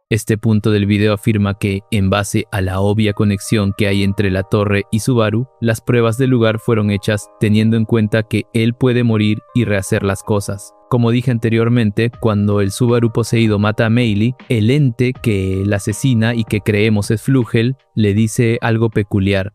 Este punto del video afirma que, en base a la obvia conexión que hay entre la torre y Subaru, las pruebas del lugar fueron hechas teniendo en cuenta que él puede morir y rehacer las cosas. Como dije anteriormente, cuando el Subaru poseído mata a Meili, el ente que la asesina y que creemos es Flugel, le dice algo peculiar.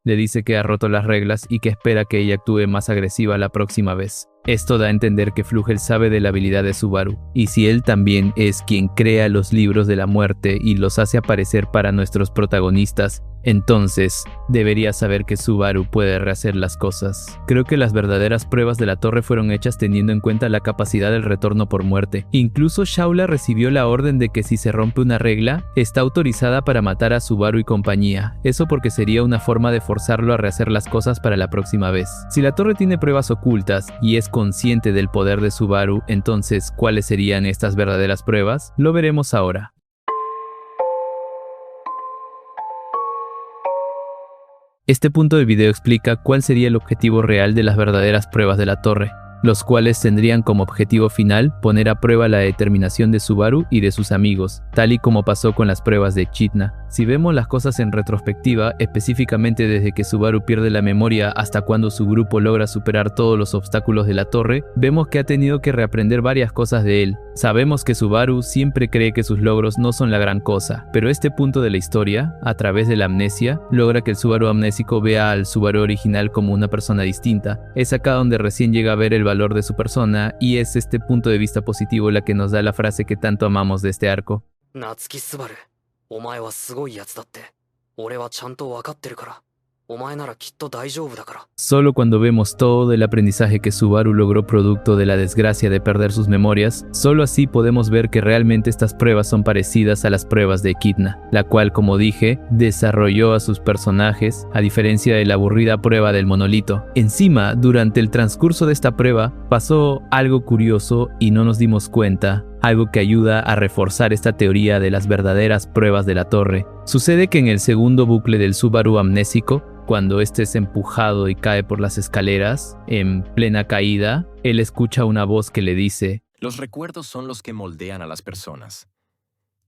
Le dice que ha roto las reglas y que espera que ella actúe más agresiva la próxima vez. Esto da a entender que Flugel sabe de la habilidad de Subaru, y si él también es quien crea los libros de la muerte y los hace aparecer para nuestros protagonistas, entonces debería saber que Subaru puede rehacer las cosas. Creo que las verdaderas pruebas de la torre fueron hechas teniendo en cuenta la capacidad del retorno por muerte. Incluso Shaula recibió la orden de que si se rompe una regla, está autorizada para matar a Subaru y compañía. Eso porque sería una forma de forzarlo a rehacer las cosas para la próxima vez. Si la torre tiene pruebas ocultas y es consciente del poder de Subaru, entonces, ¿cuáles serían estas verdaderas pruebas? Lo veremos ahora. Este punto del video explica cuál sería el objetivo real de las verdaderas pruebas de la torre, los cuales tendrían como objetivo final poner a prueba la determinación de Subaru y de sus amigos, tal y como pasó con las pruebas de Echidna. Si vemos las cosas en retrospectiva, específicamente desde que Subaru pierde la memoria hasta cuando su grupo logra superar todos los obstáculos de la torre, vemos que ha tenido que reaprender varias cosas de él. Sabemos que Subaru siempre cree que sus logros no son la gran cosa, pero este punto de la historia, a través de la amnesia, logra que el Subaru amnésico vea al Subaru original como una persona distinta. Es acá donde recién llega a ver el valor de su persona, y es este punto de vista positivo la que nos da la frase que tanto amamos de este arco. Natsuki Subaru, お前はすごいやつだって。俺はちゃんとわかってるから。お前ならきっと大丈夫だから。 Solo cuando vemos todo el aprendizaje que Subaru logró producto de la desgracia de perder sus memorias, solo así podemos ver que realmente estas pruebas son parecidas a las pruebas de Echidna, la cual, como dije, desarrolló a sus personajes, a diferencia de la aburrida prueba del monolito. Encima, durante el transcurso de esta prueba, pasó algo curioso y no nos dimos cuenta. Algo que ayuda a reforzar esta teoría de las verdaderas pruebas de la torre. Sucede que en el segundo bucle del Subaru amnésico, cuando este es empujado y cae por las escaleras, en plena caída, él escucha una voz que le dice: Los recuerdos son los que moldean a las personas.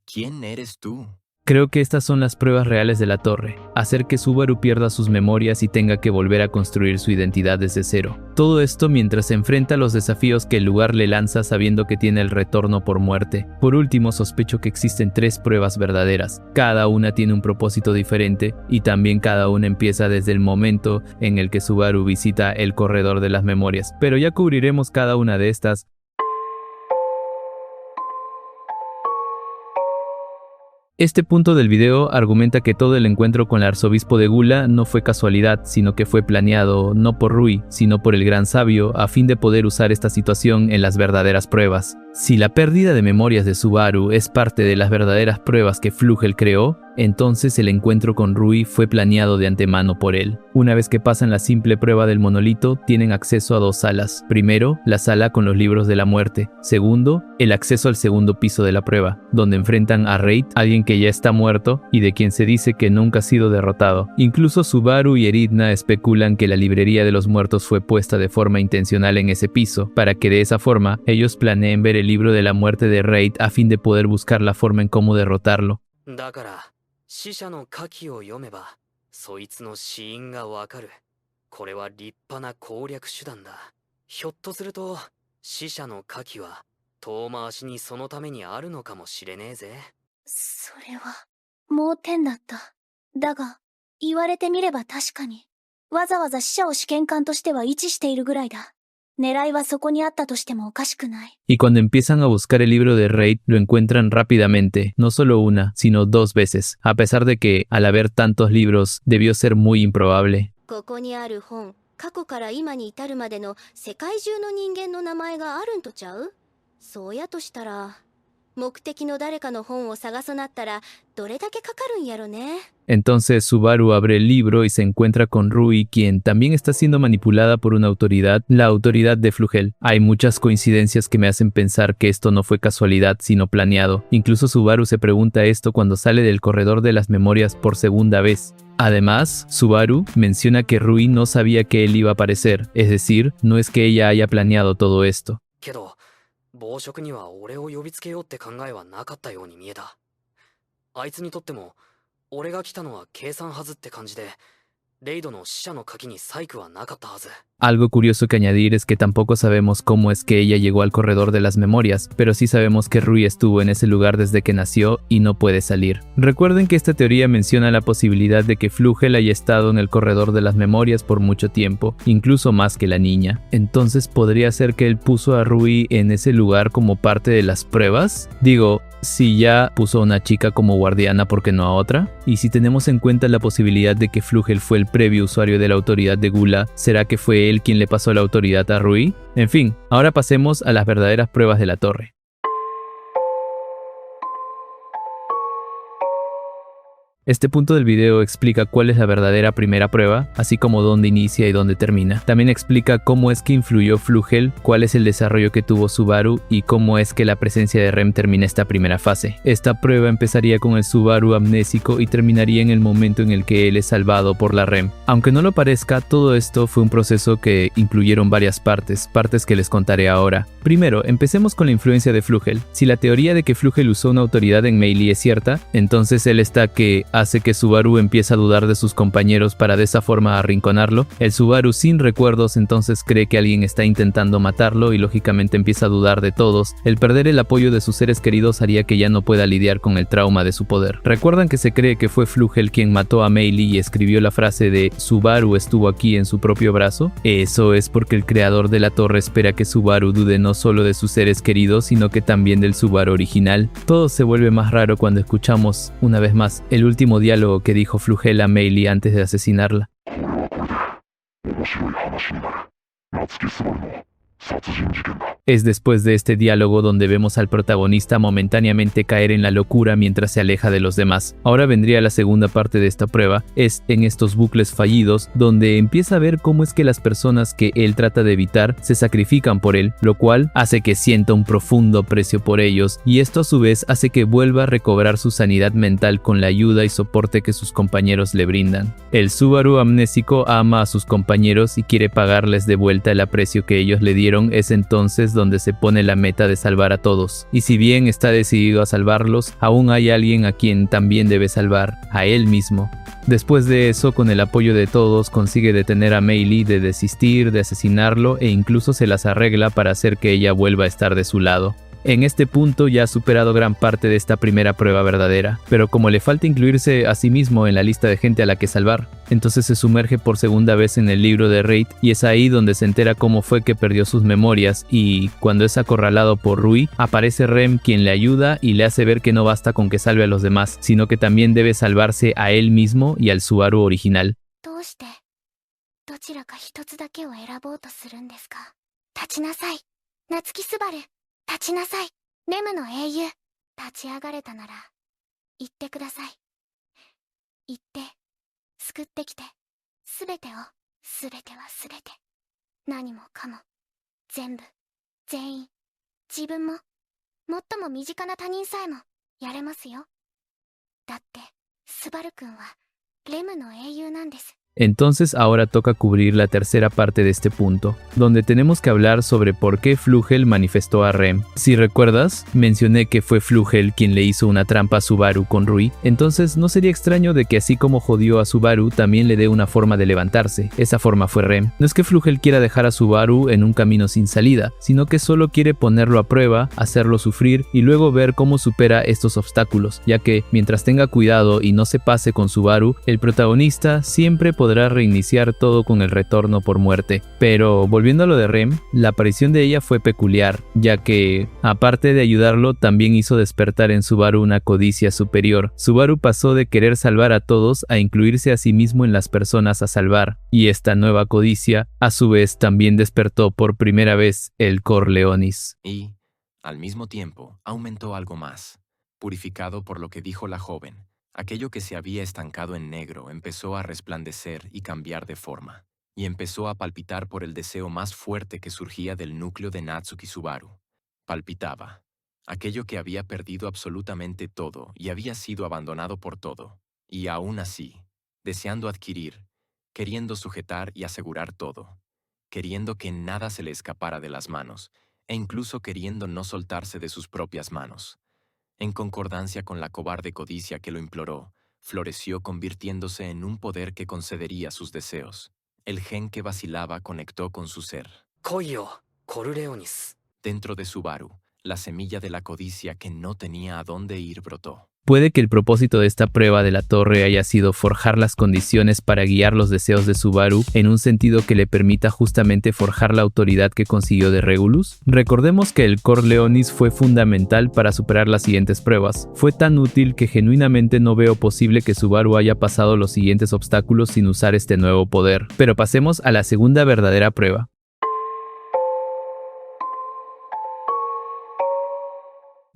¿Quién eres tú? Creo que estas son las pruebas reales de la torre, hacer que Subaru pierda sus memorias y tenga que volver a construir su identidad desde cero. Todo esto mientras se enfrenta a los desafíos que el lugar le lanza sabiendo que tiene el retorno por muerte. Por último, sospecho que existen 3 pruebas verdaderas. Cada una tiene un propósito diferente y también cada una empieza desde el momento en el que Subaru visita el corredor de las memorias. Pero ya cubriremos cada una de estas. Este punto del video argumenta que todo el encuentro con el arzobispo de Gula no fue casualidad, sino que fue planeado no por Rui, sino por el gran sabio, a fin de poder usar esta situación en las verdaderas pruebas. Si la pérdida de memorias de Subaru es parte de las verdaderas pruebas que Flugel creó, Entonces el encuentro con Rui fue planeado de antemano por él. Una vez que pasan la simple prueba del monolito, tienen acceso a 2 salas. Primero, la sala con los libros de la muerte. Segundo, el acceso al segundo piso de la prueba, donde enfrentan a Raid, alguien que ya está muerto y de quien se dice que nunca ha sido derrotado. Incluso Subaru y Eridna especulan que la librería de los muertos fue puesta de forma intencional en ese piso, para que de esa forma ellos planeen ver el libro de la muerte de Raid a fin de poder buscar la forma en cómo derrotarlo. だから、死者の書きを読めば、そいつの死因がわかる。これは立派な攻略手段だ。ひょっとすると、死者の書きは、遠回しにそのためにあるのかもしれねえぜ。それは、盲点だった。だが、言われてみれば確かに。わざわざ死者を試験官としては位置しているぐらいだ。狙いはそこにあったとしてもおかしくない。Y cuando empiezan a buscar el libro de Raid, lo encuentran rápidamente, no solo una, sino 2 veces, a pesar de que, al haber tantos libros, debió ser muy improbable. ここにある本、過去から今に至るまでの世界中の人間の名前があるんとちゃう？そうやとしたら、目的の誰かの本を探さなったらどれだけかかるんやろね。Entonces Subaru abre el libro y se encuentra con Rui, quien también está siendo manipulada por una autoridad, la autoridad de Flugel. Hay muchas coincidencias que me hacen pensar que esto no fue casualidad, sino planeado. Incluso Subaru se pregunta esto cuando sale del corredor de las memorias por segunda vez. Además, Subaru menciona que Rui no sabía que él iba a aparecer, es decir, no es que ella haya planeado todo esto. けど、暴食には俺を呼びつけようって考えはなかったように見えた。あいつにとっても、俺が来たのは計算はずって感じで、レイドの死者の書きに細工はなかったはず。 Algo curioso que añadir es que tampoco sabemos cómo es que ella llegó al corredor de las memorias, pero sí sabemos que Rui estuvo en ese lugar desde que nació y no puede salir. Recuerden que esta teoría menciona la posibilidad de que Flugel haya estado en el corredor de las memorias por mucho tiempo, incluso más que la niña. Entonces, ¿podría ser que él puso a Rui en ese lugar como parte de las pruebas? Digo, si ya puso a una chica como guardiana, ¿por qué no a otra? Y si tenemos en cuenta la posibilidad de que Flugel fue el previo usuario de la autoridad de Gula, ¿será que fue él quien le pasó la autoridad a Rui? En fin, ahora pasemos a las verdaderas pruebas de la torre. Este punto del video explica cuál es la verdadera primera prueba, así como dónde inicia y dónde termina. También explica cómo es que influyó Flugel, cuál es el desarrollo que tuvo Subaru y cómo es que la presencia de Rem termina esta primera fase. Esta prueba empezaría con el Subaru amnésico y terminaría en el momento en el que él es salvado por la Rem. Aunque no lo parezca, todo esto fue un proceso que incluyeron varias partes que les contaré ahora. Primero, empecemos con la influencia de Flugel. Si la teoría de que Flugel usó una autoridad en Meili es cierta, entonces él está que hace que Subaru empiece a dudar de sus compañeros para de esa forma arrinconarlo. El Subaru sin recuerdos entonces cree que alguien está intentando matarlo y lógicamente empieza a dudar de todos. El perder el apoyo de sus seres queridos haría que ya no pueda lidiar con el trauma de su poder. ¿Recuerdan que se cree que fue Flugel quien mató a Meili y escribió la frase de Subaru estuvo aquí en su propio brazo? Eso es porque el creador de la torre espera que Subaru dude no solo de sus seres queridos, sino que también del Subaru original. Todo se vuelve más raro cuando escuchamos, una vez más, el último diálogo que dijo Flugel a Meili antes de asesinarla. Es después de este diálogo donde vemos al protagonista momentáneamente caer en la locura mientras se aleja de los demás. Ahora vendría la segunda parte de esta prueba, es en estos bucles fallidos donde empieza a ver cómo es que las personas que él trata de evitar se sacrifican por él, lo cual hace que sienta un profundo aprecio por ellos, y esto a su vez hace que vuelva a recobrar su sanidad mental con la ayuda y soporte que sus compañeros le brindan. El Subaru amnésico ama a sus compañeros y quiere pagarles de vuelta el aprecio que ellos le dieron. Es entonces donde se pone la meta de salvar a todos, y si bien está decidido a salvarlos, aún hay alguien a quien también debe salvar, a él mismo. Después de eso, con el apoyo de todos, consigue detener a Meili de desistir, de asesinarlo e incluso se las arregla para hacer que ella vuelva a estar de su lado. En este punto ya ha superado gran parte de esta primera prueba verdadera, pero como le falta incluirse a sí mismo en la lista de gente a la que salvar, entonces se sumerge por segunda vez en el libro de Raid y es ahí donde se entera cómo fue que perdió sus memorias, y cuando es acorralado por Rui, aparece Rem quien le ayuda y le hace ver que no basta con que salve a los demás, sino que también debe salvarse a él mismo y al Subaru original. どうしてどちらか一つだけを選ぼうとするんですか？立ちなさい、夏木スバル。立ちなさい、レムの英雄。立ち上がれたなら言ってください。行って、救ってきて、すべてを、すべて忘れて。何もかも、全部、全員、自分も、最も身近な他人さえも、やれますよ。だって、スバルくんは、レムの英雄なんです。Entonces ahora toca cubrir la tercera parte de este punto, donde tenemos que hablar sobre por qué Flugel manifestó a Rem. Si recuerdas, mencioné que fue Flugel quien le hizo una trampa a Subaru con Rui, entonces no sería extraño de que así como jodió a Subaru, también le dé una forma de levantarse. Esa forma fue Rem. No es que Flugel quiera dejar a Subaru en un camino sin salida, sino que solo quiere ponerlo a prueba, hacerlo sufrir y luego ver cómo supera estos obstáculos, ya que mientras tenga cuidado y no se pase con Subaru, el protagonista siempre podrá reiniciar todo con el retorno por muerte. Pero volviendo a lo de Rem, la aparición de ella fue peculiar, ya que, aparte de ayudarlo, también hizo despertar en Subaru una codicia superior. Subaru pasó de querer salvar a todos a incluirse a sí mismo en las personas a salvar, y esta nueva codicia, a su vez, también despertó por primera vez el Cor Leonis. Y, al mismo tiempo, aumentó algo más, purificado por lo que dijo la joven. Aquello que se había estancado en negro empezó a resplandecer y cambiar de forma, y empezó a palpitar por el deseo más fuerte que surgía del núcleo de Natsuki Subaru. Palpitaba. Aquello que había perdido absolutamente todo y había sido abandonado por todo, y aún así, deseando adquirir, queriendo sujetar y asegurar todo, queriendo que nada se le escapara de las manos, e incluso queriendo no soltarse de sus propias manos. En concordancia con la cobarde codicia que lo imploró, floreció convirtiéndose en un poder que concedería sus deseos. El gen que vacilaba conectó con su ser. 来いよ、コルレオニス。 Dentro de Subaru, la semilla de la codicia que no tenía a dónde ir brotó. Puede que el propósito de esta prueba de la torre haya sido forjar las condiciones para guiar los deseos de Subaru en un sentido que le permita justamente forjar la autoridad que consiguió de Regulus. Recordemos que el Cor Leonis fue fundamental para superar las siguientes pruebas. Fue tan útil que genuinamente no veo posible que Subaru haya pasado los siguientes obstáculos sin usar este nuevo poder. Pero pasemos a la segunda verdadera prueba.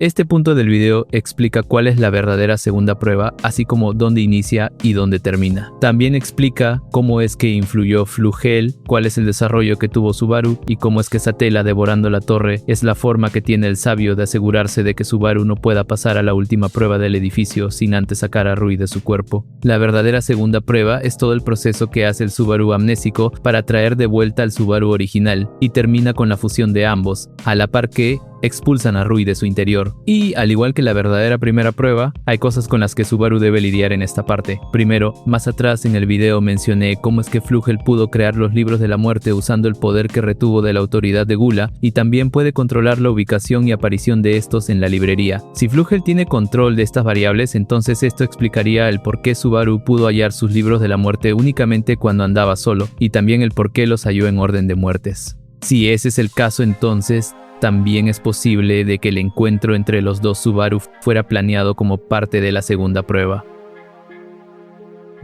Este punto del video explica cuál es la verdadera segunda prueba, así como dónde inicia y dónde termina. También explica cómo es que influyó Flugel, cuál es el desarrollo que tuvo Subaru y cómo es que Satela devorando la torre es la forma que tiene el sabio de asegurarse de que Subaru no pueda pasar a la última prueba del edificio sin antes sacar a Rui de su cuerpo. La verdadera segunda prueba es todo el proceso que hace el Subaru amnésico para traer de vuelta al Subaru original y termina con la fusión de ambos, a la par que expulsan a Rui de su interior. Y, al igual que la verdadera primera prueba, hay cosas con las que Subaru debe lidiar en esta parte. Primero, más atrás en el video mencioné cómo es que Flugel pudo crear los libros de la muerte usando el poder que retuvo de la autoridad de Gula, y también puede controlar la ubicación y aparición de estos en la librería. Si Flugel tiene control de estas variables, entonces esto explicaría el por qué Subaru pudo hallar sus libros de la muerte únicamente cuando andaba solo, y también el por qué los halló en orden de muertes. Si ese es el caso, entonces también es posible de que el encuentro entre los dos Subaru fuera planeado como parte de la segunda prueba.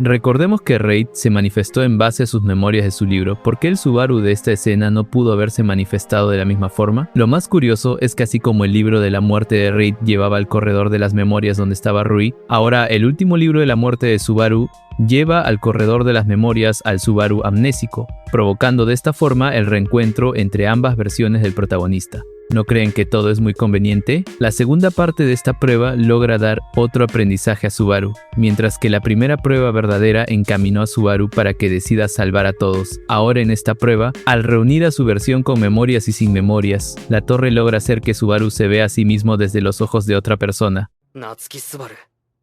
Recordemos que Reid se manifestó en base a sus memorias de su libro. ¿Por qué el Subaru de esta escena no pudo haberse manifestado de la misma forma? Lo más curioso es que así como el libro de la muerte de Reid llevaba al corredor de las memorias donde estaba Rui, ahora el último libro de la muerte de Subaru lleva al corredor de las memorias al Subaru amnésico, provocando de esta forma el reencuentro entre ambas versiones del protagonista. ¿No creen que todo es muy conveniente? La segunda parte de esta prueba logra dar otro aprendizaje a Subaru, mientras que la primera prueba verdadera encaminó a Subaru para que decida salvar a todos. Ahora en esta prueba, al reunir a su versión con memorias y sin memorias, la torre logra hacer que Subaru se vea a sí mismo desde los ojos de otra persona. Natsuki Subaru,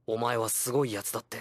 お前はすごいやつだって。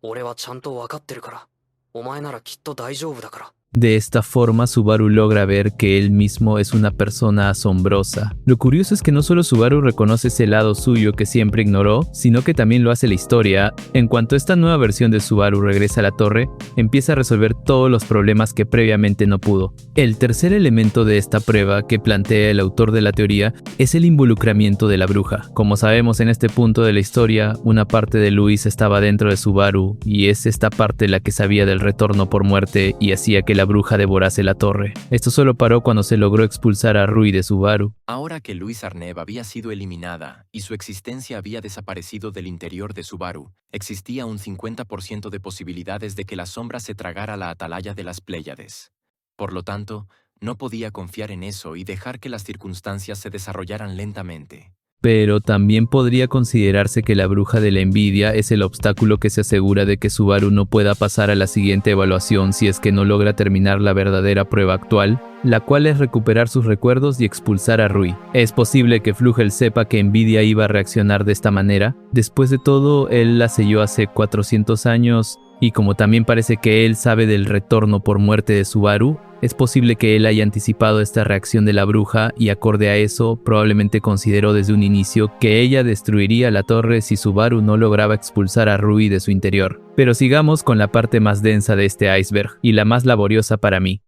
俺はちゃんと分かってるから。お前ならきっと大丈夫だから。 De esta forma, Subaru logra ver que él mismo es una persona asombrosa. Lo curioso es que no solo Subaru reconoce ese lado suyo que siempre ignoró, sino que también lo hace la historia. En cuanto esta nueva versión de Subaru regresa a la torre, empieza a resolver todos los problemas que previamente no pudo. El tercer elemento de esta prueba que plantea el autor de la teoría es el involucramiento de la bruja. Como sabemos en este punto de la historia, una parte de Luis estaba dentro de Subaru y es esta parte la que sabía del retorno por muerte y hacía que la bruja devorase la torre. Esto solo paró cuando se logró expulsar a Rui de Subaru. Ahora que Louise Arneb había sido eliminada y su existencia había desaparecido del interior de Subaru, existía un 50% de posibilidades de que la sombra se tragara la atalaya de las Pléyades. Por lo tanto, no podía confiar en eso y dejar que las circunstancias se desarrollaran lentamente. Pero también podría considerarse que la bruja de la envidia es el obstáculo que se asegura de que Subaru no pueda pasar a la siguiente evaluación si es que no logra terminar la verdadera prueba actual, la cual es recuperar sus recuerdos y expulsar a Rui. Es posible que Flugel sepa que Envidia iba a reaccionar de esta manera. Después de todo, él la selló hace 400 años y como también parece que él sabe del retorno por muerte de Subaru, es posible que él haya anticipado esta reacción de la bruja y acorde a eso, probablemente consideró desde un inicio que ella destruiría la torre si Subaru no lograba expulsar a Rui de su interior. Pero sigamos con la parte más densa de este iceberg y la más laboriosa para mí.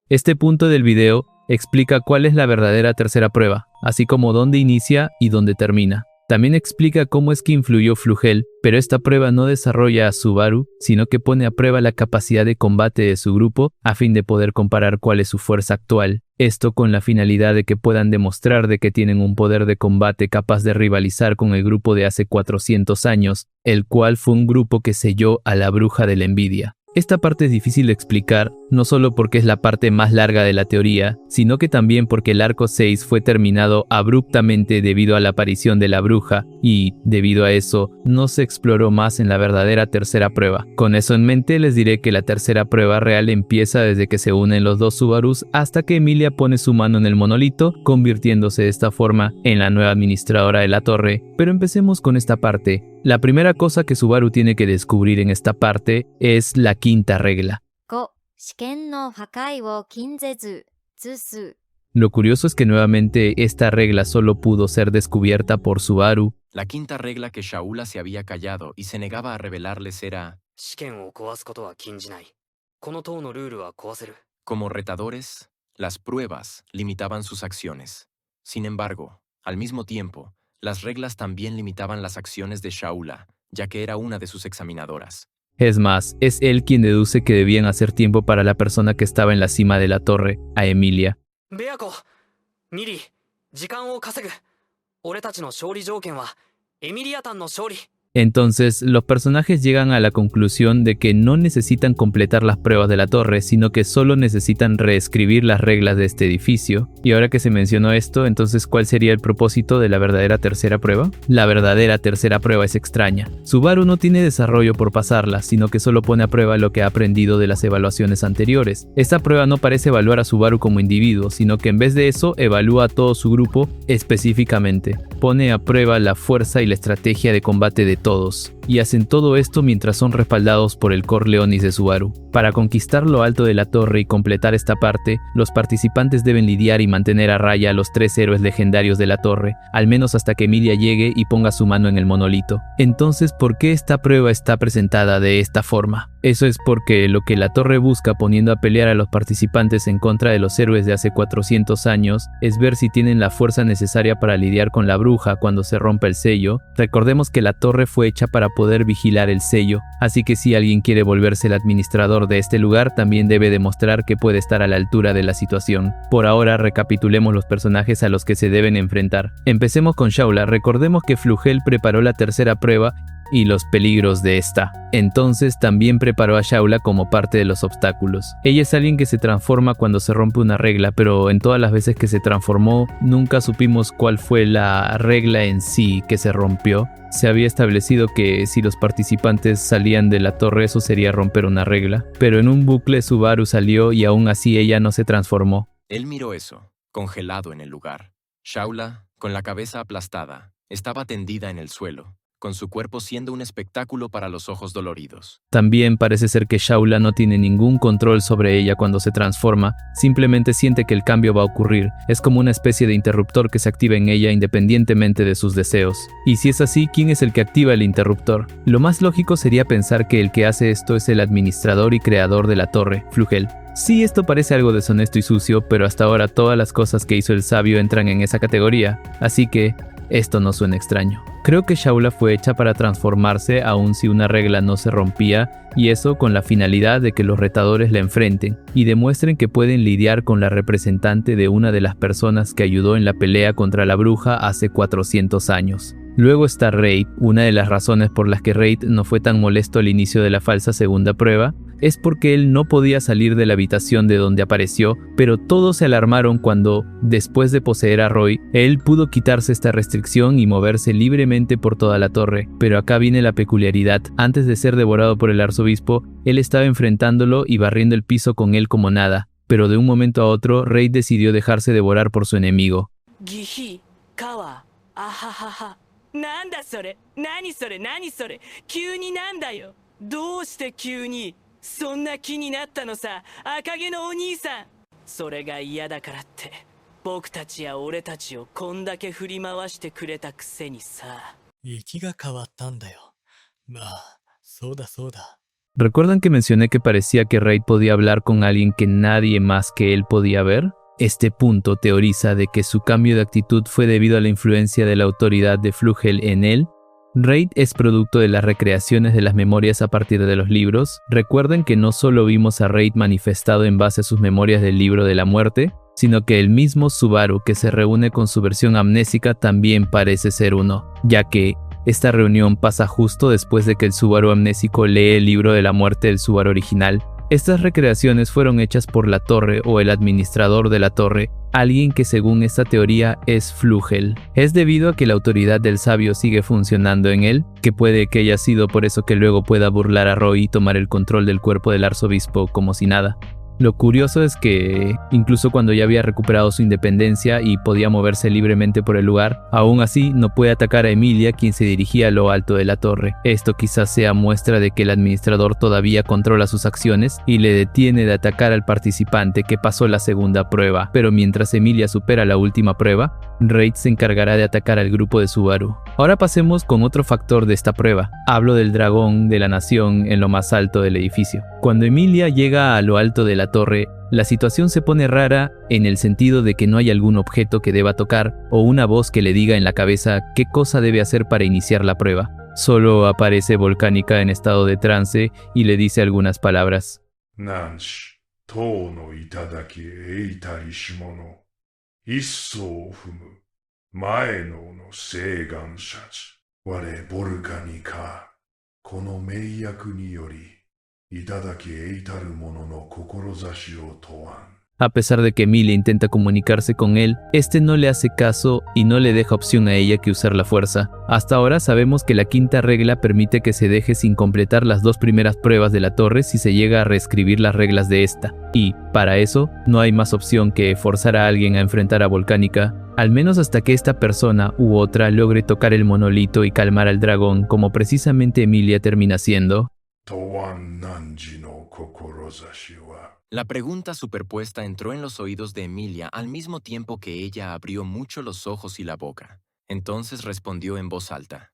Este punto del video explica cuál es la verdadera tercera prueba, así como dónde inicia y dónde termina. También explica cómo es que influyó Flugel, pero esta prueba no desarrolla a Subaru, sino que pone a prueba la capacidad de combate de su grupo a fin de poder comparar cuál es su fuerza actual. Esto con la finalidad de que puedan demostrar de que tienen un poder de combate capaz de rivalizar con el grupo de hace 400 años, el cual fue un grupo que selló a la bruja de la envidia. Esta parte es difícil de explicar, no solo porque es la parte más larga de la teoría, sino que también porque el arco 6 fue terminado abruptamente debido a la aparición de la bruja y, debido a eso, no se exploró más en la verdadera tercera prueba. Con eso en mente les diré que la tercera prueba real empieza desde que se unen los dos Subarus hasta que Emilia pone su mano en el monolito, convirtiéndose de esta forma en la nueva administradora de la torre. Pero empecemos con esta parte. La primera cosa que Subaru tiene que descubrir en esta parte es la quinta regla. Lo curioso es que nuevamente esta regla solo pudo ser descubierta por Subaru. La quinta regla que Shaula se había callado y se negaba a revelarles era: como retadores, las pruebas limitaban sus acciones. Sin embargo, al mismo tiempo, las reglas también limitaban las acciones de Shaula, ya que era una de sus examinadoras. Es más, es él quien deduce que debían hacer tiempo para la persona que estaba en la cima de la torre, a Emilia. Beako, Miri, 時間を稼ぐ。俺たちの勝利条件はエミリアタンの勝利。 Entonces, los personajes llegan a la conclusión de que no necesitan completar las pruebas de la torre, sino que solo necesitan reescribir las reglas de este edificio. Y ahora que se mencionó esto, entonces, ¿cuál sería el propósito de la verdadera tercera prueba? La verdadera tercera prueba es extraña. Subaru no tiene desarrollo por pasarla, sino que solo pone a prueba lo que ha aprendido de las evaluaciones anteriores. Esta prueba no parece evaluar a Subaru como individuo, sino que en vez de eso, evalúa a todo su grupo específicamente. Pone a prueba la fuerza y la estrategia de combate de todos, y hacen todo esto mientras son respaldados por el Corleonis de Subaru. Para conquistar lo alto de la torre y completar esta parte, los participantes deben lidiar y mantener a raya a los 3 héroes legendarios de la torre, al menos hasta que Emilia llegue y ponga su mano en el monolito. Entonces, ¿por qué esta prueba está presentada de esta forma? Eso es porque lo que la torre busca poniendo a pelear a los participantes en contra de los héroes de hace 400 años es ver si tienen la fuerza necesaria para lidiar con la bruja cuando se rompa el sello. Recordemos que la torre fue hecha para poder vigilar el sello, así que si alguien quiere volverse el administrador de este lugar, también debe demostrar que puede estar a la altura de la situación. Por ahora, recapitulemos los personajes a los que se deben enfrentar. Empecemos con Shaula. Recordemos que Flugel preparó la tercera prueba y los peligros de esta. Entonces también preparó a Shaula como parte de los obstáculos. Ella es alguien que se transforma cuando se rompe una regla, pero en todas las veces que se transformó, nunca supimos cuál fue la regla en sí que se rompió. Se había establecido que si los participantes salían de la torre, eso sería romper una regla, pero en un bucle Subaru salió y aún así ella no se transformó. Él miró eso, congelado en el lugar. Shaula, con la cabeza aplastada, estaba tendida en el suelo, con su cuerpo siendo un espectáculo para los ojos doloridos. También parece ser que Shaula no tiene ningún control sobre ella cuando se transforma, simplemente siente que el cambio va a ocurrir. Es como una especie de interruptor que se activa en ella independientemente de sus deseos. Y si es así, ¿quién es el que activa el interruptor? Lo más lógico sería pensar que el que hace esto es el administrador y creador de la torre, Flugel. Sí, esto parece algo deshonesto y sucio, pero hasta ahora todas las cosas que hizo el sabio entran en esa categoría, así que Esto no suena extraño. Creo que Shaula fue hecha para transformarse aun si una regla no se rompía, y eso con la finalidad de que los retadores la enfrenten y demuestren que pueden lidiar con la representante de una de las personas que ayudó en la pelea contra la bruja hace 400 años. Luego está Reid. Una de las razones por las que Reid no fue tan molesto al inicio de la falsa segunda prueba es porque él no podía salir de la habitación de donde apareció, pero todos se alarmaron cuando, después de poseer a Roy, él pudo quitarse esta restricción y moverse libremente por toda la torre. Pero acá viene la peculiaridad. Antes de ser devorado por el arzobispo, él estaba enfrentándolo y barriendo el piso con él como nada, pero de un momento a otro, Reid decidió dejarse devorar por su enemigo. なんだそれ何それ何それ急になんだよどうして急にそんな気になったのさ赤毛のお兄さんそれが嫌だからって僕たちや俺たちをこんだけ振り回してくれたくせにさ息が変わったんだよ。まあ、そうだそうだ。 ¿Recuerdan que mencioné que parecía que Reid podía hablar con alguien que nadie más que él podía ver? Este punto teoriza de que su cambio de actitud fue debido a la influencia de la autoridad de Flugel en él. Reid es producto de las recreaciones de las memorias a partir de los libros. Recuerden que no solo vimos a Reid manifestado en base a sus memorias del libro de la muerte, sino que el mismo Subaru que se reúne con su versión amnésica también parece ser uno, ya que esta reunión pasa justo después de que el Subaru amnésico lee el libro de la muerte del Subaru original. Estas recreaciones fueron hechas por la torre o el administrador de la torre, alguien que según esta teoría es Flugel. Es debido a que la autoridad del sabio sigue funcionando en él, que puede que haya sido por eso que luego pueda burlar a Roy y tomar el control del cuerpo del arzobispo como si nada. Lo curioso es que, incluso cuando ya había recuperado su independencia y podía moverse libremente por el lugar, aún así no puede atacar a Emilia, quien se dirigía a lo alto de la torre. Esto quizás sea muestra de que el administrador todavía controla sus acciones y le detiene de atacar al participante que pasó la segunda prueba. Pero mientras Emilia supera la última prueba, Reid se encargará de atacar al grupo de Subaru. Ahora pasemos con otro factor de esta prueba. Hablo del dragón de la nación en lo más alto del edificio. Cuando Emilia llega a lo alto de la torre, la situación se pone rara en el sentido de que no hay algún objeto que deba tocar o una voz que le diga en la cabeza qué cosa debe hacer para iniciar la prueba. Solo aparece Volcánica en estado de trance y le dice algunas palabras. Nanshi, to no itadaki eitari shimono, isso o fumu, mae no seigan shachi, ware Volcánica, kono meiyaku ni yori. A pesar de que Emilia intenta comunicarse con él, este no le hace caso y no le deja opción a ella que usar la fuerza. Hasta ahora sabemos que la quinta regla permite que se deje sin completar las dos primeras pruebas de la torre si se llega a reescribir las reglas de esta. Y, para eso, no hay más opción que forzar a alguien a enfrentar a Volcánica, al menos hasta que esta persona u otra logre tocar el monolito y calmar al dragón, como precisamente Emilia termina haciendo. La pregunta superpuesta entró en los oídos de Emilia al mismo tiempo que ella abrió mucho los ojos y la boca. Entonces respondió en voz alta.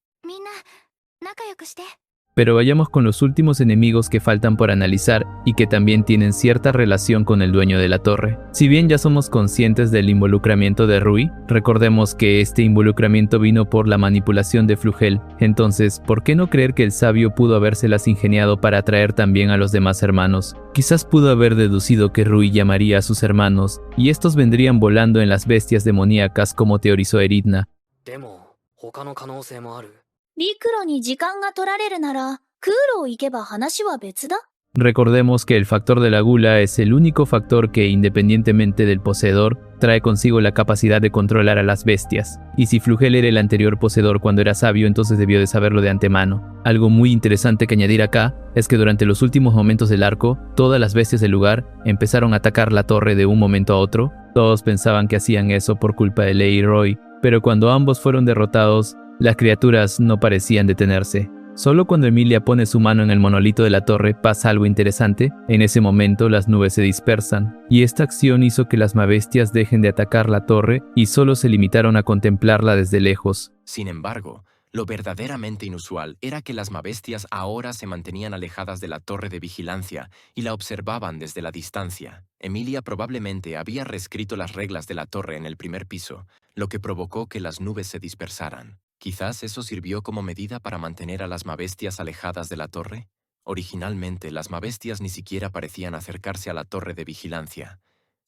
Pero vayamos con los últimos enemigos que faltan por analizar y que también tienen cierta relación con el dueño de la torre. Si bien ya somos conscientes del involucramiento de Rui, recordemos que este involucramiento vino por la manipulación de Flugel. Entonces, ¿por qué no creer que el sabio pudo habérselas ingeniado para atraer también a los demás hermanos? Quizás pudo haber deducido que Rui llamaría a sus hermanos, y estos vendrían volando en las bestias demoníacas como teorizó Eridna. 陸路に時間が取られるなら、空路を行けば話は別だ。 Recordemos que el factor de la gula es el único factor que, independientemente del poseedor, trae consigo la capacidad de controlar a las bestias. Y si Flugel era el anterior poseedor cuando era sabio, entonces debió de saberlo de antemano. Algo muy interesante que añadir acá es que durante los últimos momentos del arco, todas las bestias del lugar empezaron a atacar la torre de un momento a otro. Todos pensaban que hacían eso por culpa de Lei y Roy, pero cuando ambos fueron derrotados, las criaturas no parecían detenerse. Solo cuando Emilia pone su mano en el monolito de la torre pasa algo interesante. En ese momento las nubes se dispersan, y esta acción hizo que las mabestias dejen de atacar la torre y solo se limitaron a contemplarla desde lejos. Sin embargo, Lo verdaderamente inusual era que las mabestias ahora se mantenían alejadas de la torre de vigilancia y la observaban desde la distancia. Emilia probablemente había reescrito las reglas de la torre en el primer piso, lo que provocó que las nubes se dispersaran. Quizás eso sirvió como medida para mantener a las mabestias alejadas de la torre. Originalmente, las mabestias ni siquiera parecían acercarse a la torre de vigilancia,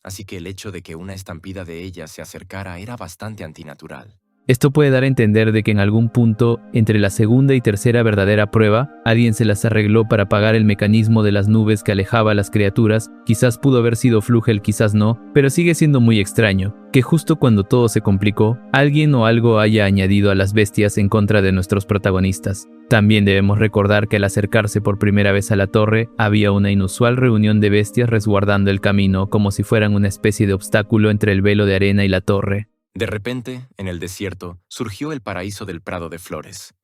así que el hecho de que una estampida de ellas se acercara era bastante antinatural. Esto puede dar a entender de que en algún punto, entre la segunda y tercera verdadera prueba, alguien se las arregló para apagar el mecanismo de las nubes que alejaba a las criaturas. Quizás pudo haber sido Flugel, quizás no, pero sigue siendo muy extraño que justo cuando todo se complicó, alguien o algo haya añadido a las bestias en contra de nuestros protagonistas. También debemos recordar que al acercarse por primera vez a la torre, había una inusual reunión de bestias resguardando el camino, como si fueran una especie de obstáculo entre el velo de arena y la torre. De repente, en el desierto, surgió el paraíso del prado de flores.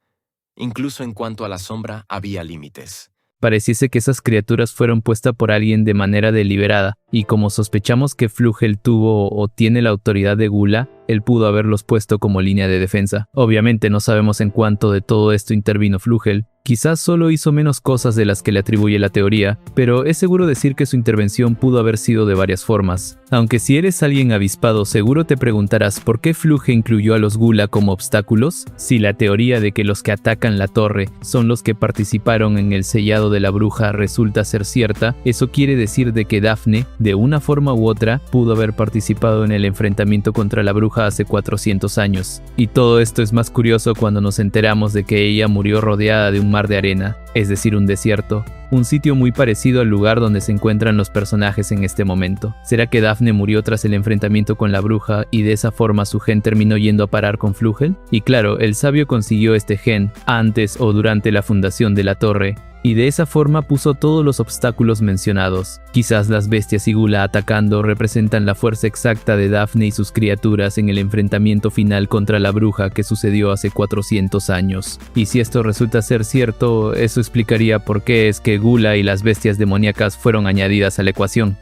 Incluso en cuanto a la sombra, había límites. Pareciese que esas criaturas fueron puestas por alguien de manera deliberada, y como sospechamos que Flugel tuvo o tiene la autoridad de Gula, él pudo haberlos puesto como línea de defensa. Obviamente no sabemos en cuánto de todo esto intervino Flugel. Quizás solo hizo menos cosas de las que le atribuye la teoría, pero es seguro decir que su intervención pudo haber sido de varias formas. Aunque si eres alguien avispado, seguro te preguntarás por qué Flugel incluyó a los Gula como obstáculos. Si la teoría de que los que atacan la torre son los que participaron en el sellado de la bruja resulta ser cierta, eso quiere decir de que Daphne, de una forma u otra, pudo haber participado en el enfrentamiento contra la bruja hace 400 años. Y todo esto es más curioso cuando nos enteramos de que ella murió rodeada de un mar de arena, es decir, un desierto, un sitio muy parecido al lugar donde se encuentran los personajes en este momento. ¿Será que Daphne murió tras el enfrentamiento con la bruja y de esa forma su gen terminó yendo a parar con Flugel? Y claro, el sabio consiguió este gen antes o durante la fundación de la torre, y de esa forma puso todos los obstáculos mencionados. Quizás las bestias y Gula atacando representan la fuerza exacta de Daphne y sus criaturas en el enfrentamiento final contra la bruja que sucedió hace 400 años. Y si esto resulta ser cierto, eso explicaría por qué es que Gula y las bestias demoníacas fueron añadidas a la ecuación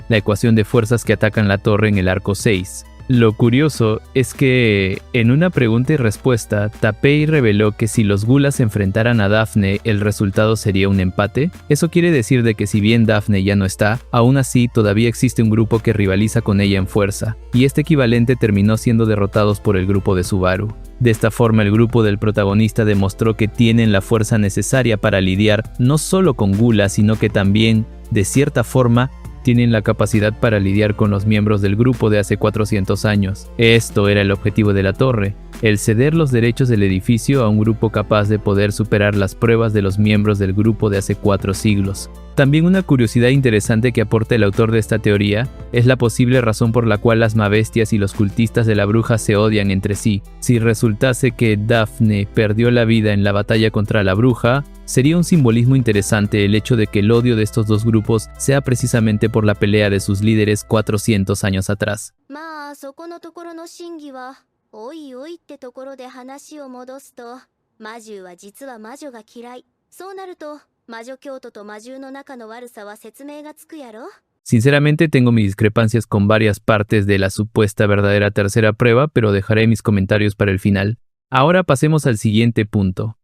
de fuerzas que atacan la torre en el arco 6. Lo curioso es que, en una pregunta y respuesta, Tapei reveló que si los Gulas se enfrentaran a Daphne, el resultado sería un empate. Eso quiere decir de que si bien Daphne ya no está, aún así todavía existe un grupo que rivaliza con ella en fuerza, y este equivalente terminó siendo derrotados por el grupo de Subaru. De esta forma, el grupo del protagonista demostró que tienen la fuerza necesaria para lidiar no solo con Gula, sino que también, de cierta forma, tienen la capacidad para lidiar con los miembros del grupo de hace 400 años. Esto era el objetivo de la torre, el ceder los derechos del edificio a un grupo capaz de poder superar las pruebas de los miembros del grupo de hace 4 siglos. También una curiosidad interesante que aporta el autor de esta teoría es la posible razón por la cual las mabestias y los cultistas de la bruja se odian entre sí. Si resultase que Daphne perdió la vida en la batalla contra la bruja, sería un simbolismo interesante el hecho de que el odio de estos dos grupos sea precisamente por la pelea de sus líderes 400 años atrás. まあそこのところの真偽はおいおいってところで話を戻すと、魔獣は実は魔女が嫌い。そうなると魔女教徒と魔獣の仲の悪さは説明がつくやろ。 Sinceramente tengo mis discrepancias con varias partes de la supuesta verdadera tercera prueba, pero dejaré mis comentarios para el final. Ahora pasemos al siguiente punto.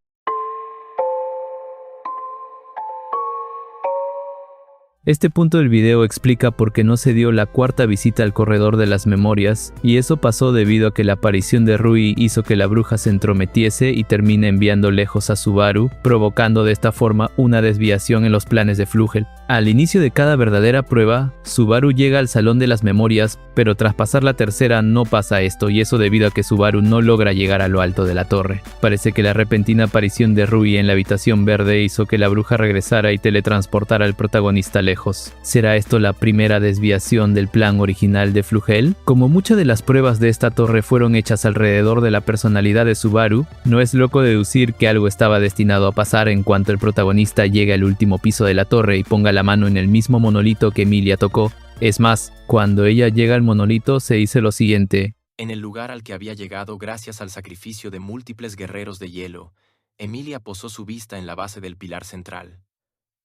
Este punto del video explica por qué no se dio la cuarta visita al corredor de las memorias, y eso pasó debido a que la aparición de Rui hizo que la bruja se entrometiese y termine enviando lejos a Subaru, provocando de esta forma una desviación en los planes de Flugel. Al inicio de cada verdadera prueba, Subaru llega al salón de las memorias, pero tras pasar la tercera no pasa esto, y eso debido a que Subaru no logra llegar a lo alto de la torre. Parece que la repentina aparición de Rui en la habitación verde hizo que la bruja regresara y teletransportara al protagonista lejos. ¿Será esto la primera desviación del plan original de Flugel? Como muchas de las pruebas de esta torre fueron hechas alrededor de la personalidad de Subaru, no es loco deducir que algo estaba destinado a pasar en cuanto el protagonista llegue al último piso de la torre y ponga la mano en el mismo monolito que Emilia tocó. Es más, cuando ella llega al monolito se dice lo siguiente: en el lugar al que había llegado gracias al sacrificio de múltiples guerreros de hielo, Emilia posó su vista en la base del pilar central.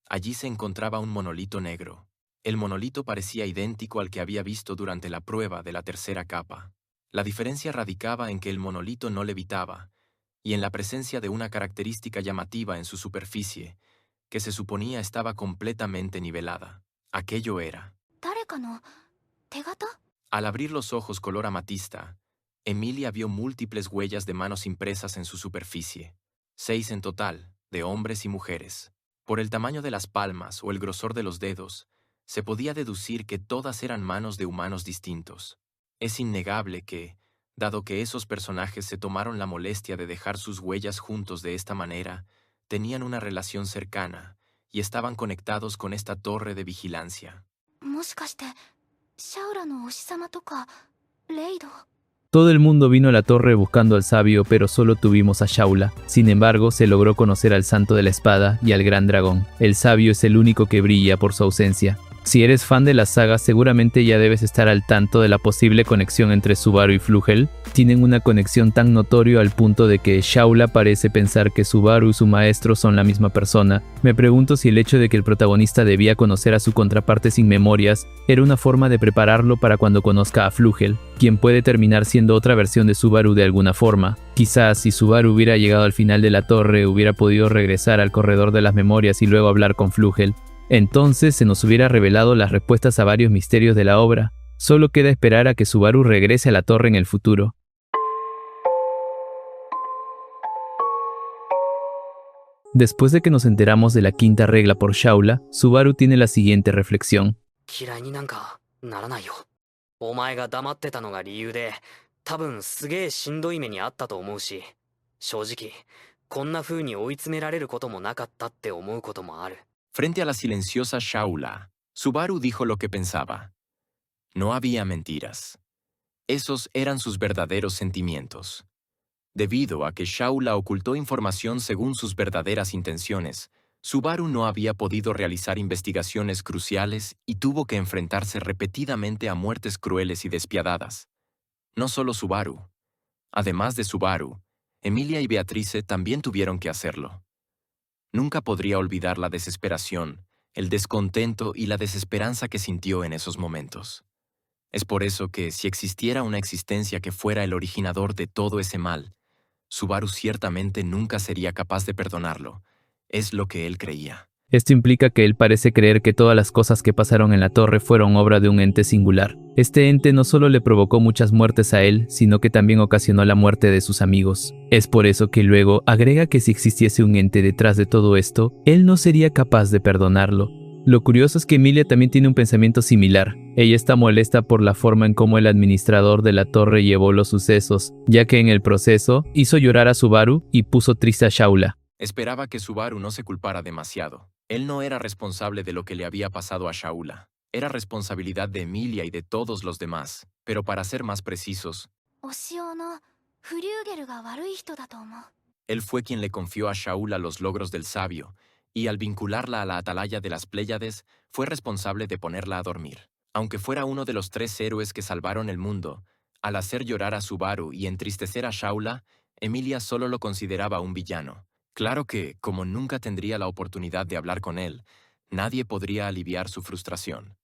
Allí se encontraba un monolito negro. El monolito parecía idéntico al que había visto durante la prueba de la tercera capa. La diferencia radicaba en que el monolito no levitaba, y en la presencia de una característica llamativa en su superficie, que se suponía estaba completamente nivelada. Aquello era. 誰かの手形？ Al abrir los ojos color amatista, Emilia vio múltiples huellas de manos impresas en su superficie, 6 en total, de hombres y mujeres. Por el tamaño de las palmas o el grosor de los dedos, se podía deducir que todas eran manos de humanos distintos. Es innegable que, dado que esos personajes se tomaron la molestia de dejar sus huellas juntos de esta manera, tenían una relación cercana y estaban conectados con esta torre de vigilancia. もしかしてシャウラのお師様とかレイド？ Todo el mundo vino a la torre buscando al sabio, pero solo tuvimos a Shaula. Sin embargo, se logró conocer al Santo de la Espada y al Gran Dragón. El sabio es el único que brilla por su ausencia. Si eres fan de la saga, seguramente ya debes estar al tanto de la posible conexión entre Subaru y Flugel. Tienen una conexión tan notoria al punto de que Shaula parece pensar que Subaru y su maestro son la misma persona. Me pregunto si el hecho de que el protagonista debía conocer a su contraparte sin memorias era una forma de prepararlo para cuando conozca a Flugel, quien puede terminar siendo otra versión de Subaru de alguna forma. Quizás si Subaru hubiera llegado al final de la torre, hubiera podido regresar al corredor de las memorias y luego hablar con Flugel. Entonces se nos hubiera revelado las respuestas a varios misterios de la obra. Solo queda esperar a que Subaru regrese a la torre en el futuro. Después de que nos enteramos de la quinta regla por Shaula, Subaru tiene la siguiente reflexión. 嫌いになんかならないよ。お前が黙ってたのが理由で、多分すげえしんどい目にあったと思うし、正直、こんな風に追い詰められることもなかったって思うこともある。 Frente a la silenciosa Shaula, Subaru dijo lo que pensaba. No había mentiras. Esos eran sus verdaderos sentimientos. Debido a que Shaula ocultó información según sus verdaderas intenciones, Subaru no había podido realizar investigaciones cruciales y tuvo que enfrentarse repetidamente a muertes crueles y despiadadas. No solo Subaru. Además de Subaru, Emilia y Beatrice también tuvieron que hacerlo. Nunca podría olvidar la desesperación, el descontento y la desesperanza que sintió en esos momentos. Es por eso que, si existiera una existencia que fuera el originador de todo ese mal, Subaru ciertamente nunca sería capaz de perdonarlo. Es lo que él creía. Esto implica que él parece creer que todas las cosas que pasaron en la torre fueron obra de un ente singular. Este ente no solo le provocó muchas muertes a él, sino que también ocasionó la muerte de sus amigos. Es por eso que luego agrega que si existiese un ente detrás de todo esto, él no sería capaz de perdonarlo. Lo curioso es que Emilia también tiene un pensamiento similar. Ella está molesta por la forma en cómo el administrador de la torre llevó los sucesos, ya que en el proceso hizo llorar a Subaru y puso triste a Shaula. Esperaba que Subaru no se culpara demasiado. Él no era responsable de lo que le había pasado a Shaula. Era responsabilidad de Emilia y de todos los demás. Pero para ser más precisos, お塩のフリューゲルが悪い人だと思う。 él fue quien le confió a Shaula los logros del sabio, y al vincularla a la atalaya de las Pléyades, fue responsable de ponerla a dormir. Aunque fuera uno de los 3 héroes que salvaron el mundo, al hacer llorar a Subaru y entristecer a Shaula, Emilia solo lo consideraba un villano. Claro que, como nunca tendría la oportunidad de hablar con él, nadie podría aliviar su frustración.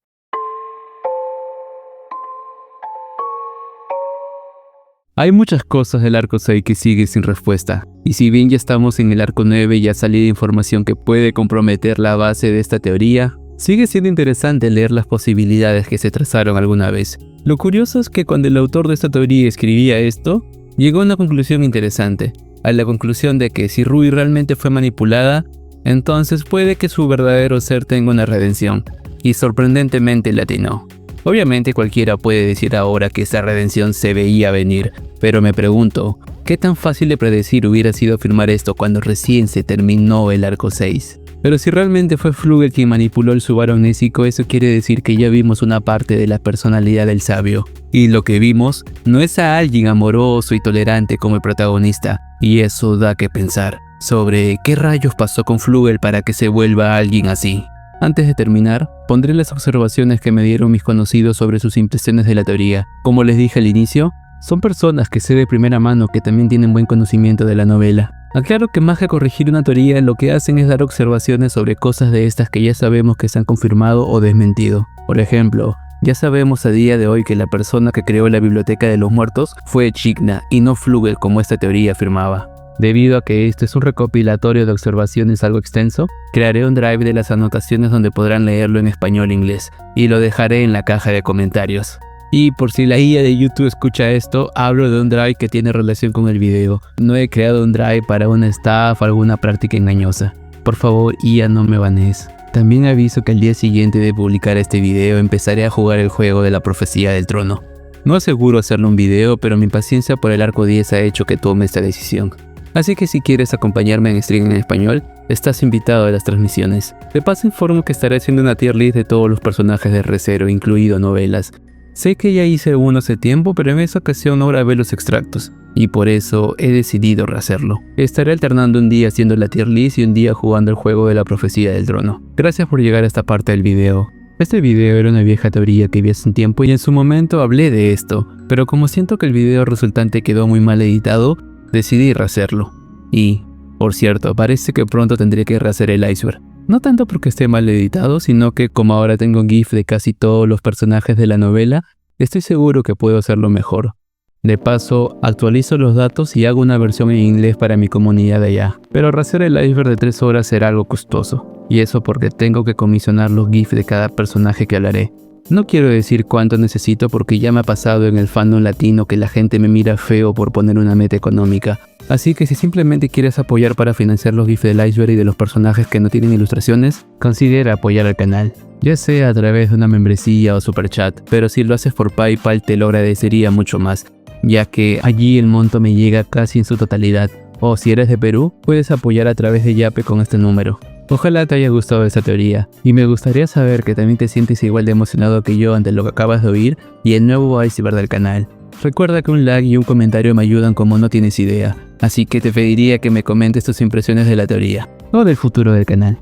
Hay muchas cosas del arco 6 que sigue sin respuesta, y si bien ya estamos en el arco 9 y ha salido información que puede comprometer la base de esta teoría, sigue siendo interesante leer las posibilidades que se trazaron alguna vez. Lo curioso es que cuando el autor de esta teoría escribía esto, llegó a una conclusión interesante, a la conclusión de que si Rui realmente fue manipulada, entonces puede que su verdadero ser tenga una redención, y sorprendentemente le atinó. Obviamente cualquiera puede decir ahora que esa redención se veía venir, pero me pregunto, ¿qué tan fácil de predecir hubiera sido afirmar esto cuando recién se terminó el arco 6? Pero si realmente fue Flugel quien manipuló el Subaru amnésico, eso quiere decir que ya vimos una parte de la personalidad del sabio. Y lo que vimos no es a alguien amoroso y tolerante como el protagonista, y eso da que pensar sobre qué rayos pasó con Flugel para que se vuelva alguien así. Antes de terminar, pondré las observaciones que me dieron mis conocidos sobre sus impresiones de la teoría. Como les dije al inicio, son personas que sé de primera mano que también tienen buen conocimiento de la novela. Aclaro que más que corregir una teoría, lo que hacen es dar observaciones sobre cosas de estas que ya sabemos que se han confirmado o desmentido. Por ejemplo, ya sabemos a día de hoy que la persona que creó la biblioteca de los muertos fue Echidna y no Flugel como esta teoría afirmaba. Debido a que esto es un recopilatorio de observaciones algo extenso, crearé un drive de las anotaciones donde podrán leerlo en español e inglés, y lo dejaré en la caja de comentarios. Y por si la IA de YouTube escucha esto, hablo de un drive que tiene relación con el video. No he creado un drive para una estafa o alguna práctica engañosa. Por favor, IA, no me banees. También aviso que al día siguiente de publicar este video empezaré a jugar el juego de la profecía del trono. No aseguro hacerlo un video, pero mi paciencia por el arco 10 ha hecho que tome esta decisión. Así que si quieres acompañarme en stream en español, estás invitado a las transmisiones. De paso informo que estaré haciendo una tier list de todos los personajes de Re:Zero, incluido novelas. Sé que ya hice uno hace tiempo, pero en esa ocasión no grabé los extractos, y por eso he decidido rehacerlo. Estaré alternando un día haciendo la tier list y un día jugando el juego de la profecía del trono. Gracias por llegar a esta parte del video. Este video era una vieja teoría que vi hace un tiempo y en su momento hablé de esto, pero como siento que el video resultante quedó muy mal editado, decidí rehacerlo. Y, por cierto, parece que pronto tendré que rehacer el iceberg. No tanto porque esté mal editado, sino que como ahora tengo un GIF de casi todos los personajes de la novela, estoy seguro que puedo hacerlo mejor. De paso, actualizo los datos y hago una versión en inglés para mi comunidad de allá. Pero rehacer el iceberg de 3 horas será algo costoso. Y eso porque tengo que comisionar los GIFs de cada personaje que hablaré. No quiero decir cuánto necesito porque ya me ha pasado en el fandom latino que la gente me mira feo por poner una meta económica. Así que si simplemente quieres apoyar para financiar los GIFs del iceberg y de los personajes que no tienen ilustraciones, considera apoyar al canal. Ya sea a través de una membresía o super chat, pero si lo haces por PayPal te lo agradecería mucho más, ya que allí el monto me llega casi en su totalidad. O si eres de Perú, puedes apoyar a través de Yape con este número. Ojalá te haya gustado esta teoría, y me gustaría saber que también te sientes igual de emocionado que yo ante lo que acabas de oír y el nuevo iceberg del canal. Recuerda que un like y un comentario me ayudan como no tienes idea, así que te pediría que me comentes tus impresiones de la teoría, o del futuro del canal.